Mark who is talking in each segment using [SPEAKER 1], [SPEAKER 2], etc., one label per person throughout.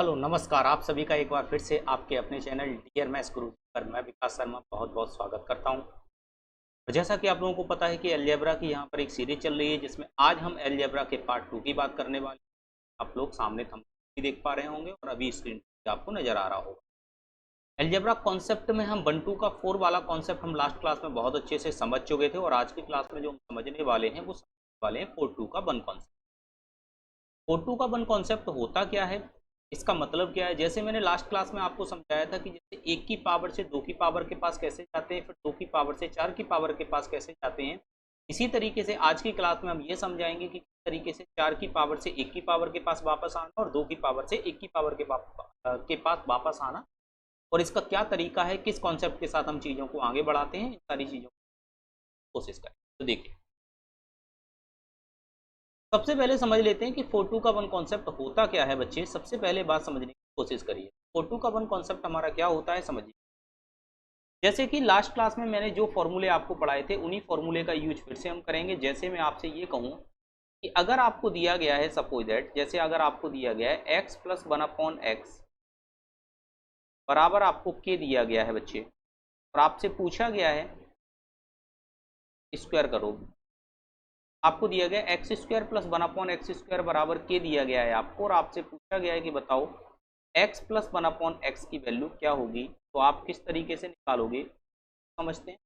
[SPEAKER 1] Hello नमस्कार। आप सभी का एक बार फिर से आपके अपने चैनल डियर मैथ्स गुरु पर मैं विकास शर्मा बहुत बहुत स्वागत करता हूं। और जैसा कि आप लोगों को पता है कि अलजेब्रा की यहां पर एक सीरीज चल रही है जिसमें आज हम अलजेब्रा के पार्ट 2 की बात करने वाले हैं। आप लोग सामने थंब भी देख पा रहे होंगे और अभी स्क्रीन पर आपको नजर आ रहा होगा। अलजेब्रा कॉन्सेप्ट में हम 1-2 का 4 वाला कॉन्सेप्ट हम लास्ट क्लास में बहुत अच्छे से समझ चुके थे और आज की क्लास में जो हम समझने वाले हैं वो समझने वाले हैं 4-2 का 1 कॉन्सेप्ट। 4-2 का 1 कॉन्सेप्ट होता क्या है, इसका मतलब क्या है। जैसे मैंने लास्ट क्लास में आपको समझाया था कि जैसे 1 की पावर से 2 की पावर के पास कैसे जाते हैं, फिर 2 की पावर से 4 की पावर के पास कैसे जाते हैं, इसी तरीके से आज की क्लास में हम ये समझाएंगे कि किस तरीके से 4 की पावर से 1 की पावर के पास वापस आना और 2 की पावर से 1 की पावर के पास वापस आना, और इसका क्या तरीका है, किस कॉन्सेप्ट के साथ हम चीज़ों को आगे बढ़ाते हैं, इन सारी चीज़ों की कोशिश करें। तो देखिए, सबसे पहले समझ लेते हैं कि 4-2 का 1 कॉन्सेप्ट होता क्या है। बच्चे सबसे पहले बात समझने की कोशिश करिए। 4-2 का 1 कॉन्सेप्ट हमारा क्या होता है समझिए। जैसे कि लास्ट क्लास में मैंने जो फॉर्मूले आपको पढ़ाए थे उन्हीं फॉर्मूले का यूज फिर से हम करेंगे। जैसे मैं आपसे ये कहूँ कि अगर आपको दिया गया है, सपोज दैट, जैसे अगर आपको दिया गया है x प्लस 1/x बराबर आपको k दिया गया है बच्चे, और आपसे पूछा गया है स्क्वायर करो। आपको दिया गया एक्स स्क्वायर प्लस 1/x² बराबर के दिया गया है आपको, और आपसे पूछा गया है कि बताओ x प्लस 1/x की वैल्यू क्या होगी। तो आप किस तरीके से निकालोगे समझते हैं।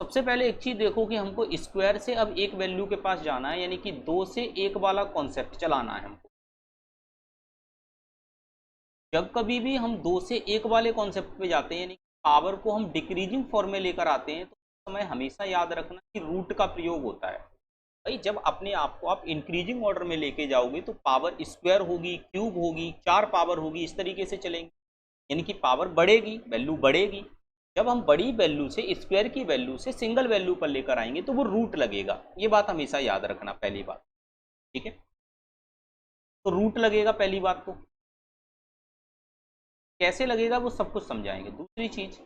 [SPEAKER 1] सबसे पहले एक चीज देखो कि हमको स्क्वायर से अब एक वैल्यू के पास जाना है, यानी कि 2 से 1 वाला कॉन्सेप्ट चलाना है हमको। जब कभी भी हम 2 से 1 वाले कॉन्सेप्ट पे जाते हैं, यानी कि पावर को हम डिक्रीजिंग फॉर्म में लेकर आते हैं, तो उस समय हमेशा याद रखना कि रूट का प्रयोग होता है। भाई जब अपने आप को आप इंक्रीजिंग ऑर्डर में लेके जाओगे तो पावर स्क्वायर होगी, क्यूब होगी, 4 पावर होगी, इस तरीके से चलेंगे, यानी कि पावर बढ़ेगी, वैल्यू बढ़ेगी। जब हम बड़ी वैल्यू से स्क्वायर की वैल्यू से सिंगल वैल्यू पर लेकर आएंगे तो वो रूट लगेगा। ये बात हमेशा याद रखना, पहली बात। ठीक है, तो रूट लगेगा पहली बात। तो कैसे लगेगा वो सब कुछ समझाएंगे। दूसरी चीज,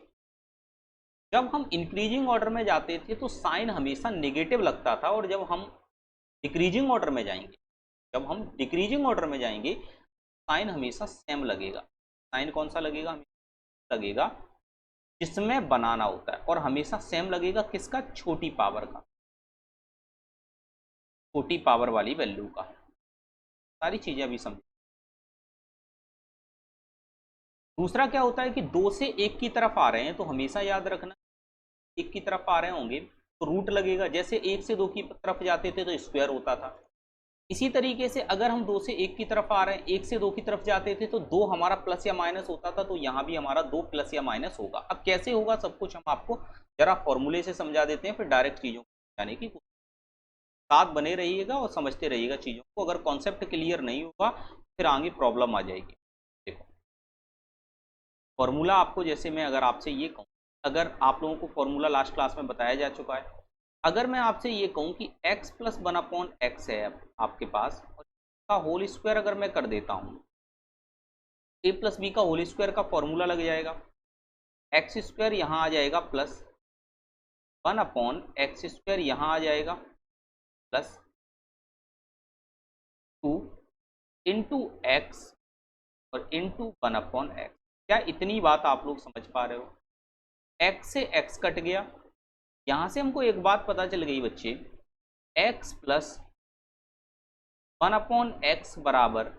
[SPEAKER 1] जब हम इंक्रीजिंग ऑर्डर में जाते थे तो साइन हमेशा नेगेटिव लगता था, और जब हम डिक्रीजिंग ऑर्डर में जाएंगे, जब हम डिक्रीजिंग ऑर्डर में जाएंगे साइन हमेशा सेम लगेगा। साइन कौन सा लगेगा, हमेशा लगेगा जिसमें बनाना होता है, और हमेशा सेम लगेगा किसका, छोटी पावर का, छोटी पावर वाली वैल्यू का। सारी चीजें अभी समझ। दूसरा क्या होता है कि 2 से 1 की तरफ आ रहे हैं तो हमेशा याद रखना 1 की तरफ आ रहे होंगे तो रूट लगेगा। जैसे 1 से 2 की तरफ जाते थे तो स्क्वायर होता था। इसी तरीके से अगर हम 2 से 1 की तरफ आ रहे हैं, 1 से 2 की तरफ जाते थे तो 2 हमारा प्लस या माइनस होता था, तो यहाँ भी हमारा 2 प्लस या माइनस होगा। अब कैसे होगा सब कुछ हम आपको जरा फॉर्मूले से समझा देते हैं, फिर डायरेक्ट चीज़ों को समझाने की कोशिश। साथ बने रहिएगा और समझते रहिएगा चीज़ों को। अगर कॉन्सेप्ट क्लियर नहीं होगा फिर आगे प्रॉब्लम आ जाएगी। देखो, फॉर्मूला आपको, जैसे मैं अगर आपसे ये कहूँ, अगर आप लोगों को फॉर्मूला लास्ट क्लास में बताया जा चुका है, अगर मैं आपसे ये कहूँ कि x प्लस 1/x है आपके पास, और का होल स्क्वायर अगर मैं कर देता हूँ, a प्लस बी का होल स्क्वायर का फॉर्मूला लग जाएगा। एक्स स्क्वायर यहाँ आ जाएगा प्लस 1/x² यहाँ आ जाएगा प्लस 2 इंटू एक्स और इंटू 1/x। क्या इतनी बात आप लोग समझ पा रहे हो। x से x कट गया, यहाँ से हमको एक बात पता चल गई बच्चे, x प्लस 1/x बराबर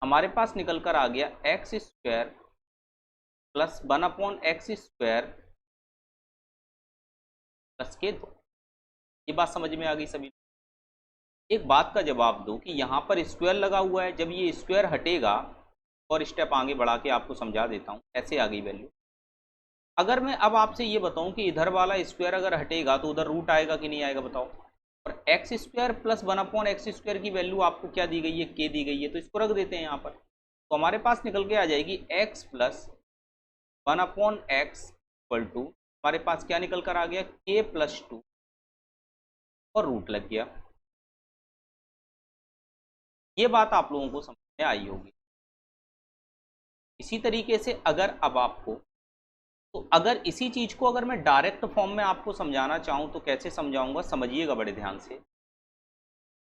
[SPEAKER 1] हमारे पास निकल कर आ गया x square plus 1/x² plus के 2। ये बात समझ में आ गई सभी। एक बात का जवाब दो कि यहाँ पर स्क्वायर लगा हुआ है, जब ये स्क्वायर हटेगा, और स्टेप आगे बढ़ा के आपको समझा देता हूँ, ऐसे आ गई वैल्यू। अगर मैं अब आपसे ये बताऊं कि इधर वाला स्क्वायर अगर हटेगा तो उधर रूट आएगा कि नहीं आएगा बताओ। और एक्स स्क्वायर प्लस 1/x² की वैल्यू आपको क्या दी गई है, के दी गई है, तो इसको रख देते हैं यहाँ पर। तो हमारे पास निकल के आ जाएगी x plus 1/x equal to, हमारे पास क्या निकल कर आ गया, k प्लस 2, और रूट लग गया। ये बात आप लोगों को समझ में आई होगी। इसी तरीके से अगर अब आपको, तो अगर इसी चीज को अगर मैं डायरेक्ट फॉर्म में आपको समझाना चाहूं तो कैसे समझाऊंगा, समझिएगा बड़े ध्यान से।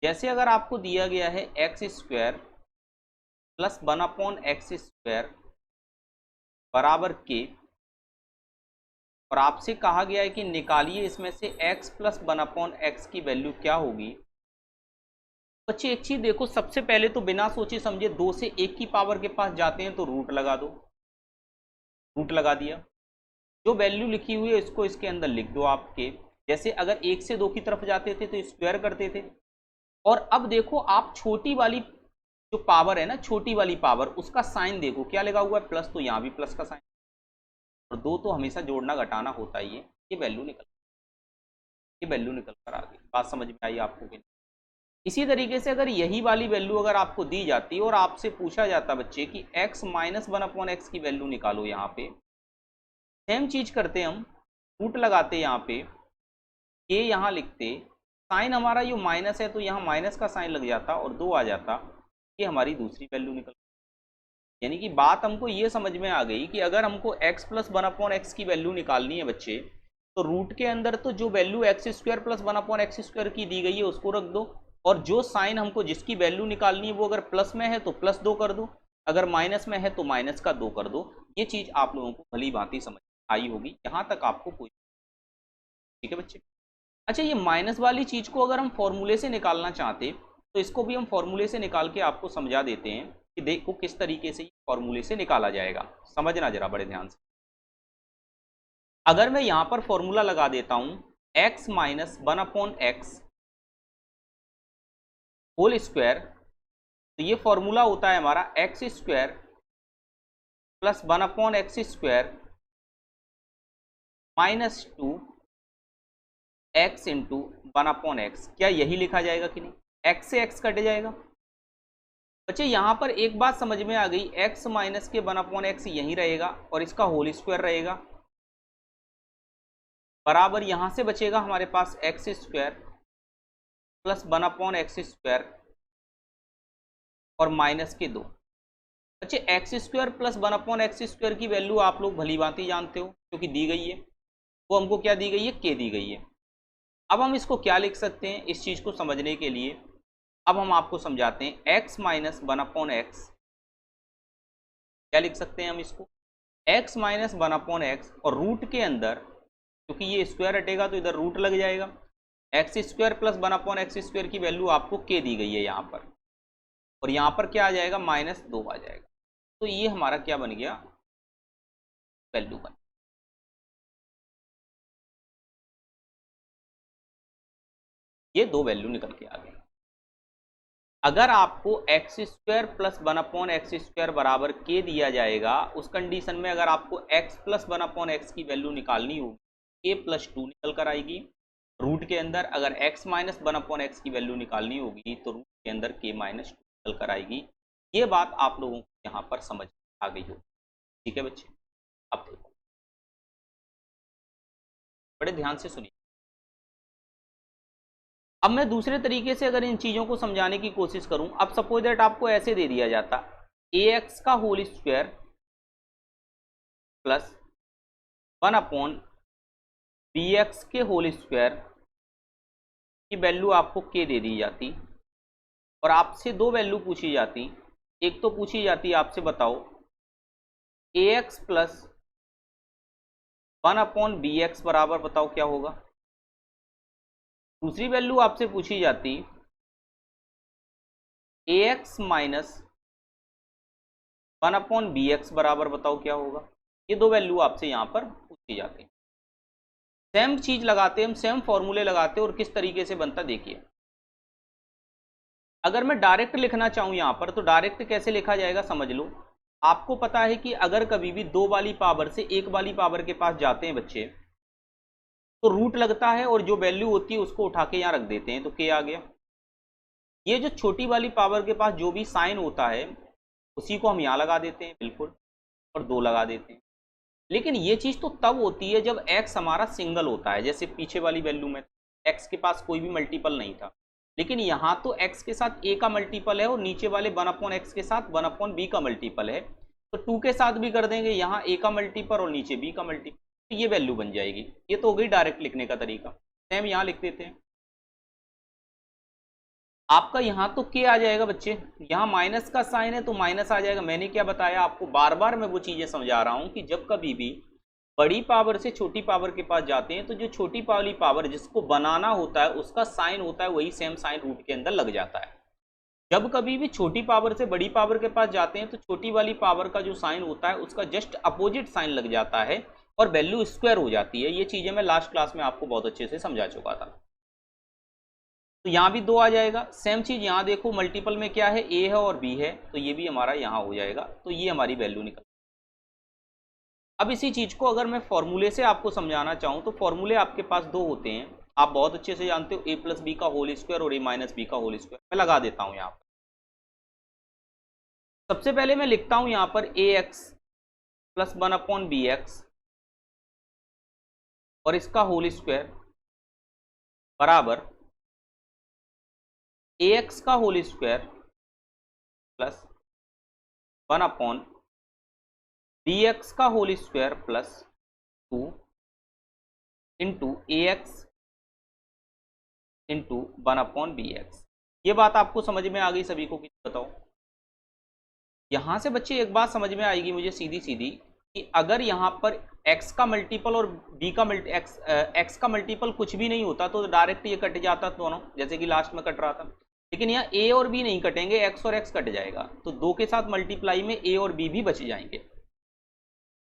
[SPEAKER 1] जैसे अगर आपको दिया गया है एक्स स्क्वायर प्लस 1/x² बराबर के, और आपसे कहा गया है कि निकालिए इसमें से x प्लस 1/x की वैल्यू क्या होगी। बच्चे एक चीज देखो, सबसे पहले तो बिना सोचे समझे 2 से 1 की पावर के पास जाते हैं तो रूट लगा दो, रूट लगा दिया। जो वैल्यू लिखी हुई है इसको इसके अंदर लिख दो आपके। जैसे अगर 1 से 2 की तरफ जाते थे तो स्क्वायर करते थे, और अब देखो आप छोटी वाली जो पावर है ना, छोटी वाली पावर, उसका साइन देखो क्या लगा हुआ है, प्लस, तो यहाँ भी प्लस का साइन, और 2 तो हमेशा जोड़ना घटाना होता ही है। ये वैल्यू निकल कर आ गई। बात समझ में आई आपको कि नहीं? इसी तरीके से अगर यही वाली वैल्यू अगर आपको दी जाती और आपसे पूछा जाता बच्चे कि x माइनस 1/x की वैल्यू निकालो, यहाँ पे सेम चीज करते हम, रूट लगाते यहाँ पे, ये यहाँ लिखते, साइन हमारा जो माइनस है तो यहाँ माइनस का साइन लग जाता और 2 आ जाता, ये हमारी दूसरी वैल्यू निकल। यानी कि बात हमको ये समझ में आ गई कि अगर हमको x प्लस 1/x की वैल्यू निकालनी है बच्चे, तो रूट के अंदर तो जो वैल्यू x² प्लस 1/x² की दी गई है उसको रख दो, और जो साइन हमको जिसकी वैल्यू निकालनी है वो अगर प्लस में है तो प्लस 2 कर दो, अगर माइनस में है तो माइनस का 2 कर दो। ये चीज आप लोगों को भली भांति समझ आई होगी, यहाँ तक आपको कोई, ठीक है बच्चे। अच्छा, ये माइनस वाली चीज को अगर हम फॉर्मूले से निकालना चाहते तो इसको भी हम फॉर्मूले से निकाल के आपको समझा देते हैं कि देखो किस तरीके से फॉर्मूले से निकाला जाएगा। समझना जरा बड़े ध्यान से। अगर मैं यहां पर फॉर्मूला लगा देता हूं x minus 1/x whole square, तो ये फॉर्मूला होता है हमारा x² plus 1/x² minus 2x into 1/x। क्या यही लिखा जाएगा कि नहीं? x से x कट जाएगा बच्चे। यहां पर एक बात समझ में आ गई, x माइनस के 1/x यही रहेगा और इसका होल स्क्वायर रहेगा, बराबर यहां से बचेगा हमारे पास x² प्लस 1/x² और माइनस के 2। बच्चे x² प्लस 1/x² की वैल्यू आप लोग भली भांति जानते हो क्योंकि दी गई है, वो हमको क्या दी गई है, k दी गई है। अब हम इसको क्या लिख सकते हैं, इस चीज को समझने के लिए अब हम आपको समझाते हैं। x माइनस 1/x क्या लिख सकते हैं हम इसको, x माइनस 1/x, और रूट के अंदर क्योंकि ये स्क्वायर हटेगा तो इधर रूट लग जाएगा, x² प्लस 1/x² की वैल्यू आपको k दी गई है यहाँ पर, और यहाँ पर क्या आ जाएगा, -2 आ जाएगा। तो ये हमारा क्या बन गया, वैल्यू बन। ये 2 वैल्यू निकल के आ गई। अगर आपको x² प्लस 1/x² बराबर k दिया जाएगा, उस कंडीशन में अगर आपको x प्लस 1/x की वैल्यू निकालनी होगी, k प्लस 2 निकल कर आएगी। रूट के अंदर अगर x माइनस 1/x की वैल्यू निकालनी होगी तो रूट के अंदर k माइनस 2 निकल कर आएगी। ये बात आप लोगों को यहाँ पर समझ आ गई हो, ठीक है बच्चे। अब देखो बड़े ध्यान से सुनिए। अब मैं दूसरे तरीके से अगर इन चीजों को समझाने की कोशिश करूं, अब सपोज दैट आपको ऐसे दे दिया जाता ax का होल स्क्वायर प्लस 1/bx के होल स्क्वायर की वैल्यू आपको k दे दी जाती, और आपसे 2 वैल्यू पूछी जाती। एक तो पूछी जाती आपसे, बताओ ax प्लस 1/bx बराबर बताओ क्या होगा। दूसरी वैल्यू आपसे पूछी जाती ax माइनस 1/bx बराबर बताओ क्या होगा। ये 2 वैल्यू आपसे यहां पर पूछी जाती। सेम चीज लगाते हम, सेम फॉर्मूले लगाते और किस तरीके से बनता देखिए। अगर मैं डायरेक्ट लिखना चाहूं यहां पर तो डायरेक्ट कैसे लिखा जाएगा समझ लो। आपको पता है कि अगर कभी भी 2 वाली पावर से 1 वाली पावर के पास जाते हैं बच्चे, तो रूट लगता है और जो वैल्यू होती है उसको उठा के यहाँ रख देते हैं, तो k आ गया। ये जो छोटी वाली पावर के पास जो भी साइन होता है उसी को हम यहाँ लगा देते हैं बिल्कुल, और 2 लगा देते हैं। लेकिन ये चीज तो तब होती है जब x हमारा सिंगल होता है, जैसे पीछे वाली वैल्यू में x के पास कोई भी मल्टीपल नहीं था, लेकिन यहाँ तो x के साथ a का मल्टीपल है और नीचे वाले 1/x के साथ 1/b का मल्टीपल है, तो 2 के साथ भी कर देंगे, यहाँ a का मल्टीपल और नीचे b का मल्टीपल, तो ये वैल्यू बन जाएगी। ये तो हो गई डायरेक्ट लिखने का तरीका। सेम यहाँ लिख देते हैं। आपका यहाँ तो के आ जाएगा बच्चे, यहाँ माइनस का साइन है तो माइनस आ जाएगा। मैंने क्या बताया आपको, बार बार मैं वो चीजें समझा रहा हूं कि जब कभी भी बड़ी पावर से छोटी पावर के पास जाते हैं तो जो छोटी वाली पावर जिसको बनाना होता है उसका साइन होता है वही सेम साइन रूट के अंदर लग जाता है। जब कभी भी छोटी पावर से बड़ी पावर के पास जाते हैं तो छोटी वाली पावर का जो साइन होता है उसका जस्ट अपोजिट साइन लग जाता है और वैल्यू स्क्वायर हो जाती है। ये चीजें मैं लास्ट क्लास में आपको बहुत अच्छे से समझा चुका था। तो यहाँ भी 2 आ जाएगा। सेम चीज यहाँ देखो, मल्टीपल में क्या है, ए है और बी है, तो ये भी हमारा यहाँ हो जाएगा। तो ये हमारी वैल्यू निकल। अब इसी चीज को अगर मैं फॉर्मूले से आपको समझाना चाहूँ तो फॉर्मूले आपके पास 2 होते हैं, आप बहुत अच्छे से जानते हो, ए प्लस बी का होल स्क्वायर और ए माइनस बी का होल स्क्वायर। मैं लगा देता हूँ यहाँ पर। सबसे पहले मैं लिखता हूँ यहाँ पर a x plus 1 b x और इसका होल स्क्वायर बराबर ए एक्स का whole square plus 1 b x का whole square plus 2 into a x into 1 b x. ये बात आपको समझ में आ गई सभी को? कि बताओ, यहां से बच्चे एक बात समझ में आएगी मुझे सीधी सीधी कि अगर यहाँ पर x का मल्टीपल और b का x का मल्टीपल कुछ भी नहीं होता तो डायरेक्ट ये कट जाता दोनों, जैसे कि लास्ट में कट रहा था। लेकिन यहाँ a और b नहीं कटेंगे, x और x कट जाएगा, तो 2 के साथ मल्टीप्लाई में a और b भी बच जाएंगे।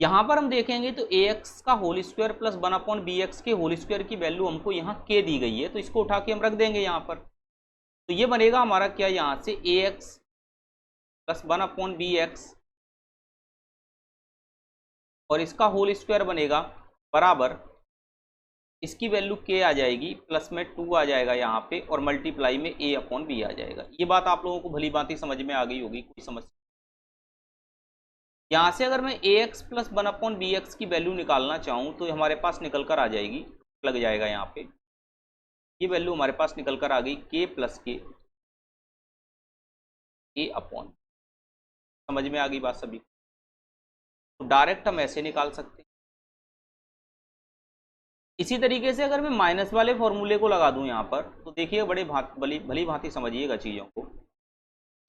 [SPEAKER 1] यहाँ पर हम देखेंगे तो ax का होल स्क्वायर प्लस 1/bx के होल स्क्वायर की वैल्यू हमको यहाँ k दी गई है, तो इसको उठा के हम रख देंगे यहाँ पर। तो ये बनेगा हमारा क्या, यहाँ से ax प्लस 1/bx और इसका होल स्क्वायर बनेगा बराबर, इसकी वैल्यू k आ जाएगी, प्लस में 2 आ जाएगा यहाँ पे और मल्टीप्लाई में a/b आ जाएगा। ये बात आप लोगों को भली भांति समझ में आ गई होगी, कोई समस्या? यहाँ से अगर मैं ax प्लस 1/bx की वैल्यू निकालना चाहूँ तो हमारे पास निकल कर आ जाएगी, लग जाएगा यहाँ पे, ये वैल्यू हमारे पास निकल कर आ गई k प्लस के a/, समझ में आ गई बात सभी? तो डायरेक्ट हम ऐसे निकाल सकते हैं। इसी तरीके से अगर मैं माइनस वाले फॉर्मूले को लगा दूं यहाँ पर तो देखिए भली भांति समझिएगा चीज़ों को।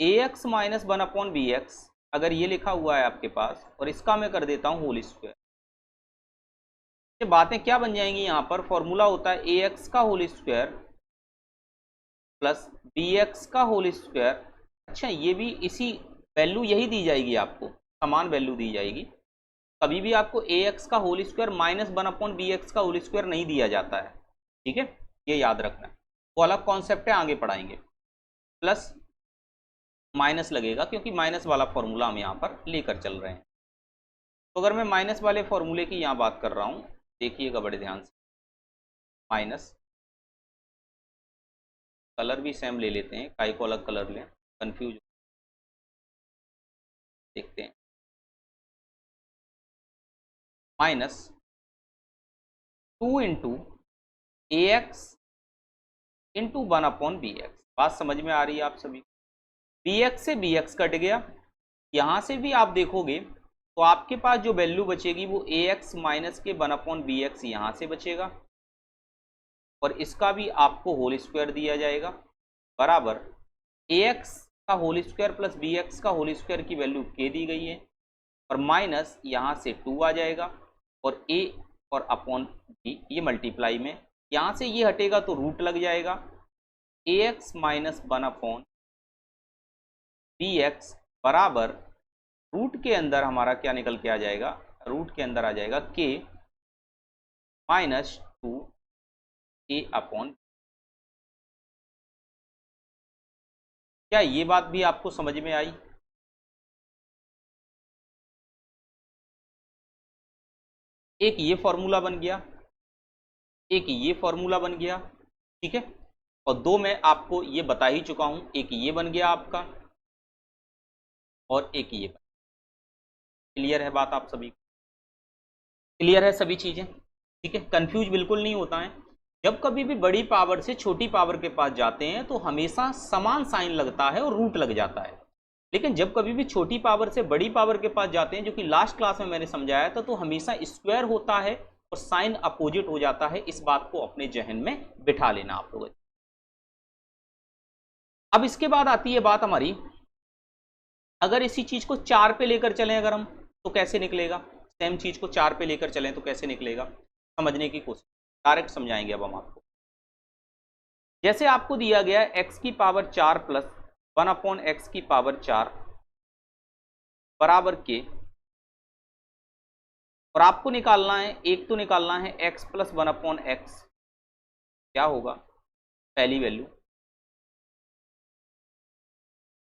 [SPEAKER 1] ax माइनस 1/bx अगर ये लिखा हुआ है आपके पास और इसका मैं कर देता हूँ होल स्क्वायर, ये बातें क्या बन जाएंगी? यहाँ पर फॉर्मूला होता है ax का होल स्क्वायर प्लस bx का होल स्क्वायर। अच्छा, ये भी इसी वैल्यू यही दी जाएगी, आपको समान वैल्यू दी जाएगी। कभी भी आपको ax का होल स्क्वायर माइनस 1/bx का होल स्क्वायर नहीं दिया जाता है, ठीक है, ये याद रखना है। वो अलग कॉन्सेप्ट है, आगे पढ़ाएंगे। प्लस माइनस लगेगा क्योंकि माइनस वाला फॉर्मूला हम यहाँ पर लेकर चल रहे हैं। तो अगर मैं माइनस वाले फॉर्मूले की यहाँ बात कर रहा हूँ, देखिएगा बड़े ध्यान से, माइनस, कलर भी सेम ले लेते हैं, काई को अलग कलर लें, कंफ्यूज देखते हैं। Minus 2 into a x into 1/bx। बात समझ में आ रही है आप सभी? bx से bx कट गया, यहाँ से भी आप देखोगे तो आपके पास जो वैल्यू बचेगी वो ax माइनस के 1/bx यहाँ से बचेगा और इसका भी आपको होल स्क्वायर दिया जाएगा बराबर ax का होल स्क्वायर प्लस bx का होल स्क्वायर की वैल्यू k दी गई है और माइनस यहाँ से 2 आ जाएगा और a और अपॉन b ये मल्टीप्लाई में, यहाँ से ये हटेगा तो रूट लग जाएगा, ax माइनस 1/bx बराबर रूट के अंदर हमारा क्या निकल के आ जाएगा, रूट के अंदर आ जाएगा k माइनस 2a/, क्या ये बात भी आपको समझ में आई? एक ये फॉर्मूला बन गया, एक ये फॉर्मूला बन गया, ठीक है, और 2 मैं आपको ये बता ही चुका हूं, एक ये बन गया आपका और एक ये। क्लियर है बात आप सभी? क्लियर है सभी चीजें? ठीक है, कंफ्यूज बिल्कुल नहीं होता है। जब कभी भी बड़ी पावर से छोटी पावर के पास जाते हैं तो हमेशा समान साइन लगता है और रूट लग जाता है, लेकिन जब कभी भी छोटी पावर से बड़ी पावर के पास जाते हैं, जो कि लास्ट क्लास में मैंने समझाया था, तो हमेशा स्क्वायर होता है और साइन अपोजिट हो जाता है। इस बात को अपने जहन में बिठा लेना आप लोग। अब इसके बाद आती है बात हमारी, अगर इसी चीज को 4 पे लेकर चलें अगर हम, तो कैसे निकलेगा? सेम चीज को 4 पे लेकर चलें तो कैसे निकलेगा, समझने की कोशिश, डायरेक्ट समझाएंगे अब हम आपको। जैसे आपको दिया गया x की पावर 4 प्लस 1/x की पावर 4 बराबर के, और आपको निकालना है, एक तो निकालना है x प्लस 1/x, क्या होगा पहली वैल्यू,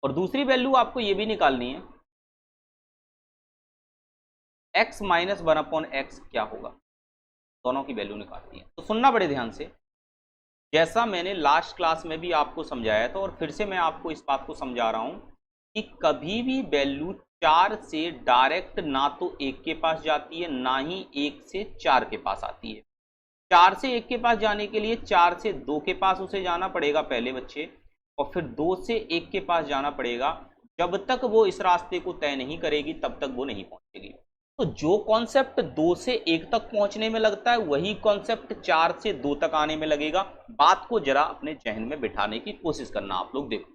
[SPEAKER 1] और दूसरी वैल्यू आपको ये भी निकालनी है x माइनस 1/x क्या होगा, दोनों की वैल्यू निकालनी है। तो सुनना बड़े ध्यान से, जैसा मैंने लास्ट क्लास में भी आपको समझाया था और फिर से मैं आपको इस बात को समझा रहा हूं कि कभी भी वैल्यू 4 से डायरेक्ट ना तो 1 के पास जाती है, ना ही 1 से 4 के पास आती है। 4 से 1 के पास जाने के लिए 4 से 2 के पास उसे जाना पड़ेगा पहले बच्चे, और फिर 2 से 1 के पास जाना पड़ेगा। जब तक वो इस रास्ते को तय नहीं करेगी तब तक वो नहीं पहुंचेगी। तो जो कॉन्सेप्ट 2 से 1 तक पहुंचने में लगता है वही कॉन्सेप्ट 4 से 2 तक आने में लगेगा। बात को जरा अपने जहन में बिठाने की कोशिश करना आप लोग। देखो,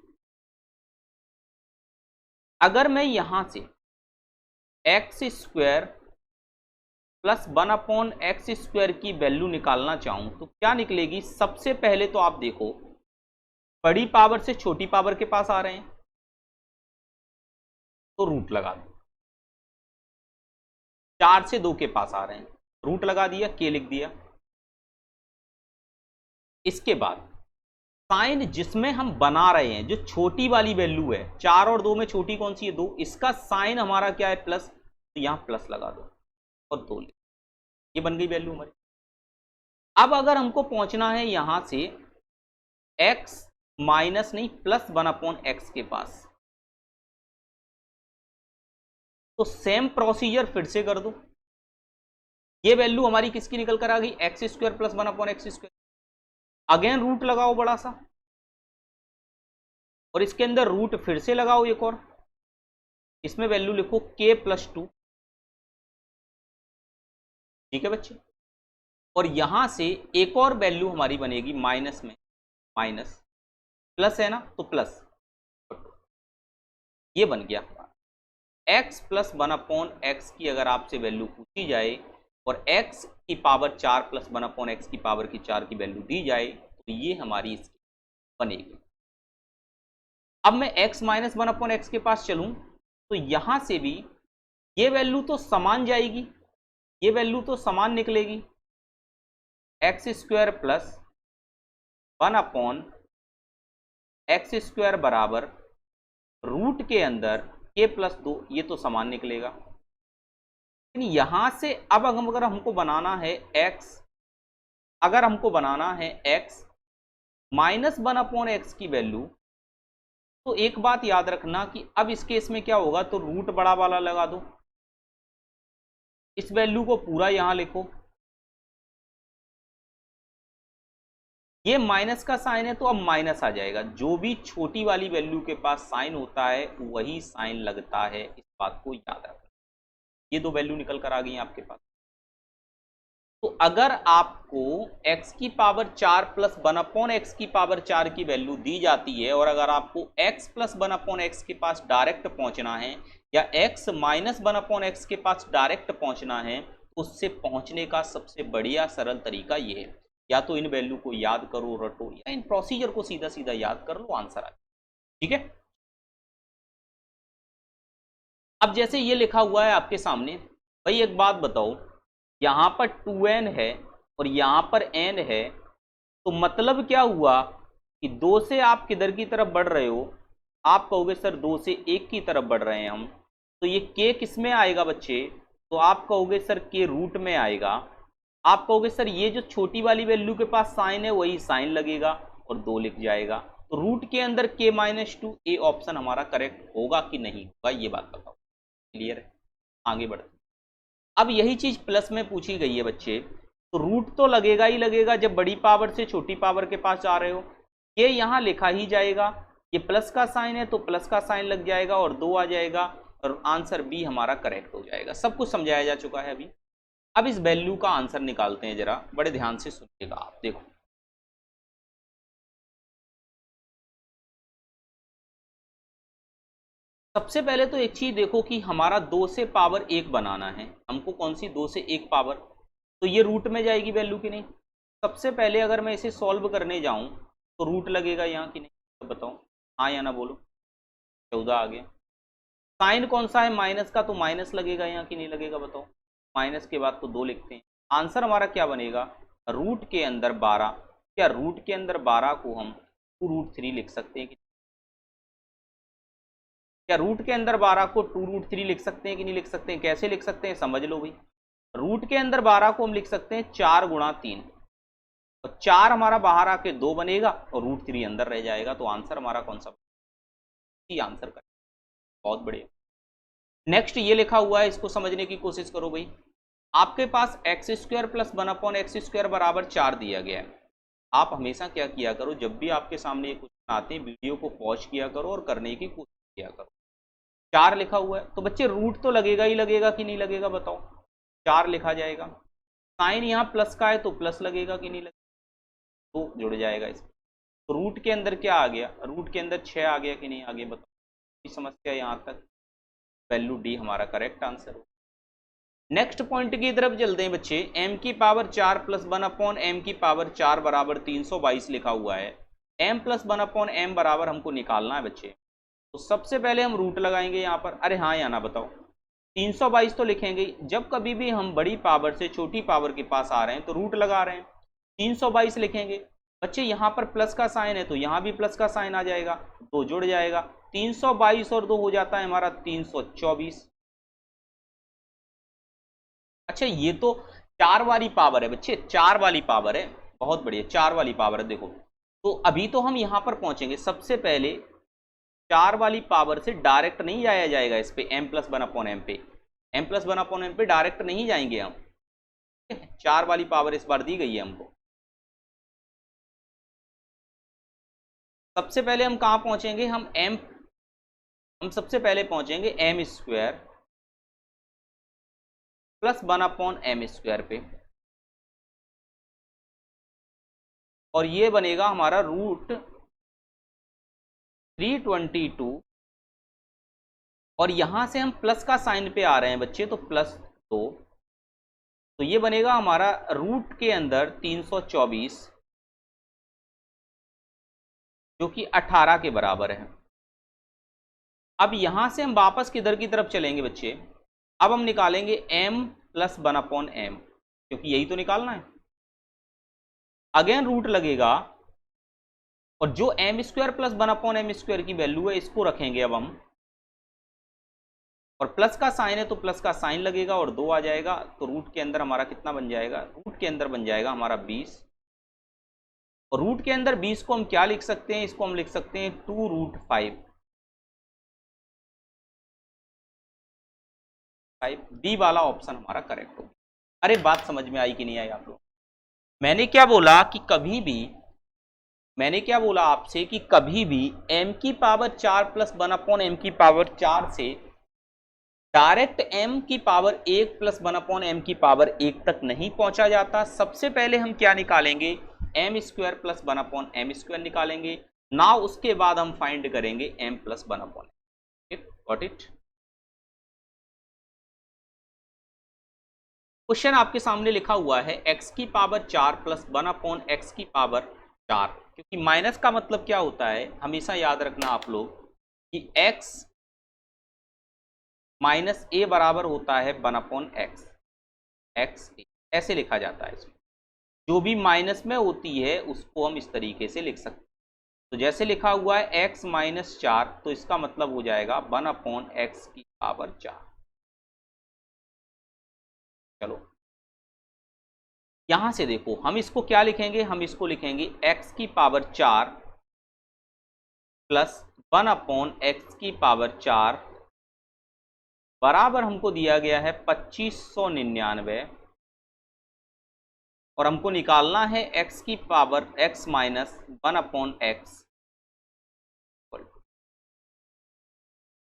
[SPEAKER 1] अगर मैं यहां से x square plus 1/x square की वैल्यू निकालना चाहूं तो क्या निकलेगी? सबसे पहले तो आप देखो, बड़ी पावर से छोटी पावर के पास आ रहे हैं तो रूट लगा दो, 4 से 2 के पास आ रहे हैं, रूट लगा दिया, के लिख दिया। इसके बाद साइन जिसमें हम बना रहे हैं, जो छोटी वाली वैल्यू है, 4 और 2 में छोटी कौन सी है? 2, इसका साइन हमारा क्या है? प्लस, तो यहां प्लस लगा दो और 2 लिख, ये बन गई वैल्यू हमारी। अब अगर हमको पहुंचना है यहां से x माइनस नहीं प्लस 1/x के पास, तो सेम प्रोसीजर फिर से कर दो। ये वैल्यू हमारी किसकी निकल कर आ गई? X square plus 1/x square. Again root लगाओ बड़ा सा, और इसके अंदर रूट फिर से लगाओ एक और, इसमें वैल्यू लिखो k प्लस 2, ठीक है बच्चे। और यहां से एक और वैल्यू हमारी बनेगी माइनस में, माइनस प्लस है ना तो प्लस, ये बन गया हमारा x प्लस 1/x की अगर आपसे वैल्यू पूछी जाए और x की पावर 4 प्लस 1/x की पावर की 4 की वैल्यू दी जाए तो ये हमारी इसकी बनेगी। अब मैं x माइनस 1/x के पास चलूं तो यहां से भी ये वैल्यू तो समान जाएगी, ये वैल्यू तो समान निकलेगी, x square plus 1/x square बराबर रूट के अंदर k प्लस 2, ये तो समान निकलेगा। लेकिन यहां से अब अगर हमको बनाना है x, अगर हमको बनाना है x माइनस 1/x की वैल्यू, तो एक बात याद रखना कि अब इस केस में क्या होगा, तो रूट बड़ा वाला लगा दो, इस वैल्यू को पूरा यहां लिखो, ये माइनस का साइन है तो अब माइनस आ जाएगा। जो भी छोटी वाली वैल्यू के पास साइन होता है वही साइन लगता है, इस बात को याद रखना। ये दो वैल्यू निकल कर आ गई आपके पास। तो अगर आपको x की पावर 4 प्लस 1/x की पावर 4 की वैल्यू दी जाती है, और अगर आपको x प्लस 1/x के पास डायरेक्ट पहुंचना है या x माइनस 1/x के पास डायरेक्ट पहुंचना है, तो उससे पहुंचने का सबसे बढ़िया सरल तरीका ये है, या तो इन वैल्यू को याद करो रटो, या इन प्रोसीजर को सीधा सीधा याद कर लो, आंसर आ जाए। ठीक है, अब जैसे ये लिखा हुआ है आपके सामने, भाई एक बात बताओ, यहां पर 2n है और यहां पर n है, तो मतलब क्या हुआ कि 2 से आप किधर की तरफ बढ़ रहे हो? आप कहोगे सर 2 से 1 की तरफ बढ़ रहे हैं हम, तो ये k किस में आएगा बच्चे? तो आप कहोगे सर k रूट में आएगा। आप कहोगे सर ये जो छोटी वाली वैल्यू के पास साइन है वही साइन लगेगा और 2 लिख जाएगा, तो रूट के अंदर k माइनस 2, ए ऑप्शन हमारा करेक्ट होगा कि नहीं होगा, ये बात बताओ। क्लियर है, आगे बढ़ते। अब यही चीज प्लस में पूछी गई है बच्चे, तो रूट तो लगेगा ही लगेगा जब बड़ी पावर से छोटी पावर के पास जा रहे हो, ये यहां लिखा ही जाएगा, ये प्लस का साइन है तो प्लस का साइन लग जाएगा और 2 आ जाएगा, और आंसर बी हमारा करेक्ट हो जाएगा। सब कुछ समझाया जा चुका है अभी। अब इस वैल्यू का आंसर निकालते हैं, जरा बड़े ध्यान से सुनिएगा आप। देखो, सबसे पहले तो एक चीज देखो कि हमारा 2 से पावर 1 बनाना है, हमको कौन सी 2 से 1 पावर, तो ये रूट में जाएगी वैल्यू की नहीं। सबसे पहले अगर मैं इसे सॉल्व करने जाऊं तो रूट लगेगा यहाँ की नहीं, तो बताओ हाँ या ना बोलो। 14 आ गया। साइन कौन सा है माइनस का, तो माइनस लगेगा यहाँ की नहीं लगेगा, बताओ। माइनस के बाद तो 2 लिखते हैं। आंसर हमारा क्या बनेगा, रूट के अंदर 12। क्या रूट के अंदर 12 को हम 2√3 लिख सकते हैं कि, क्या रूट के अंदर 12 को 2√3 लिख सकते हैं कि नहीं लिख सकते हैं? कैसे लिख सकते हैं समझ लो भाई। रूट के अंदर 12 को हम लिख सकते हैं 4 गुणा 3, और 4 हमारा बाहर आके 2 बनेगा और √3 अंदर रह जाएगा। तो आंसर हमारा कौन सा, आंसर का। बहुत बढ़िया। नेक्स्ट ये लिखा हुआ है, इसको समझने की कोशिश करो भाई। आपके पास x² प्लस 1/x² बराबर 4 दिया गया है। आप हमेशा क्या किया करो, जब भी आपके सामने ये क्वेश्चन आते हैं वीडियो को पॉज किया करो और करने की कोशिश किया करो। 4 लिखा हुआ है तो बच्चे रूट तो लगेगा ही लगेगा कि नहीं लगेगा, बताओ। 4 लिखा जाएगा। साइन यहाँ प्लस का है तो प्लस लगेगा कि नहीं लगेगा, तो जुड़ जाएगा इसमें। तो रूट के अंदर क्या आ गया, रूट के अंदर 6 आ गया कि नहीं आ गया, बताओ। समस्या यहाँ तक, वैल्यू डी हमारा करेक्ट आंसर हो। नेक्स्ट पॉइंट की तरफ चलते हैं बच्चे। m की पावर 4 प्लस 1/m की पावर 4 बराबर 322 लिखा हुआ है। m प्लस 1/m बराबर हमको निकालना है बच्चे। तो सबसे पहले हम रूट लगाएंगे यहाँ पर, अरे हाँ या ना बताओ। 322 तो लिखेंगे, जब कभी भी हम बड़ी पावर से छोटी पावर के पास आ रहे हैं तो रूट लगा रहे हैं। 322 लिखेंगे बच्चे, यहाँ पर प्लस का साइन है तो यहाँ भी प्लस का साइन आ जाएगा, तो जुड़ जाएगा। 322 और 2 हो जाता है हमारा 324। अच्छा ये तो 4 वाली पावर है बच्चे, 4 वाली पावर है, बहुत बढ़िया, 4 वाली पावर है। देखो तो अभी तो हम यहां पर पहुंचेंगे। सबसे पहले 4 वाली पावर से डायरेक्ट नहीं जाया जाएगा इस पे, m प्लस 1/m पे, m प्लस 1/m पे डायरेक्ट नहीं जाएंगे हम। 4 वाली पावर इस बार दी गई है हमको। सबसे पहले हम कहां पहुंचेंगे, हम सबसे पहले पहुंचेंगे m² प्लस 1/m² पे, और ये बनेगा हमारा √322। और यहां से हम प्लस का साइन पे आ रहे हैं बच्चे, तो +2, तो ये बनेगा हमारा रूट के अंदर 324 जो कि 18 के बराबर है। अब यहां से हम वापस किधर की तरफ चलेंगे बच्चे, अब हम निकालेंगे m प्लस 1/m, क्योंकि यही तो निकालना है। अगेन रूट लगेगा, और जो m² प्लस 1/m² की वैल्यू है इसको रखेंगे अब हम, और प्लस का साइन है तो प्लस का साइन लगेगा और 2 आ जाएगा। तो रूट के अंदर हमारा कितना बन जाएगा, रूट के अंदर बन जाएगा हमारा 20। और रूट के अंदर 20 को हम क्या लिख सकते हैं, इसको हम लिख सकते हैं 2√5। बी वाला ऑप्शन हमारा करेक्ट होगा। अरे बात समझ में आई कि नहीं आई आप लोग? मैंने क्या बोला कि कभी भी, मैंने क्या बोला आपसे कि कभी भी m की पावर 4 प्लस 1/m की पावर 4 से डायरेक्ट m की पावर 1 प्लस 1/m की पावर 1 तक नहीं पहुंचा जाता। सबसे पहले हम क्या निकालेंगे, m² प्लस 1/m² निकालेंगे ना, उसके बाद हम फाइंड करेंगे m plus 1/m। Got it? Question आपके सामने लिखा हुआ है x की पावर 4 प्लस 1/x की पावर 4, क्योंकि माइनस का मतलब क्या होता है हमेशा याद रखना आप लोग कि x माइनस a बराबर होता है 1/x, x ऐसे लिखा जाता है इसमें। जो भी माइनस में होती है उसको हम इस तरीके से लिख सकते हैं। तो जैसे लिखा हुआ है x माइनस 4, तो इसका मतलब हो जाएगा 1/x की पावर 4। चलो यहां से देखो हम इसको क्या लिखेंगे, हम इसको लिखेंगे x की पावर 4 प्लस 1/x की पावर 4 बराबर हमको दिया गया है 2599, और हमको निकालना है x की पावर x माइनस 1/x।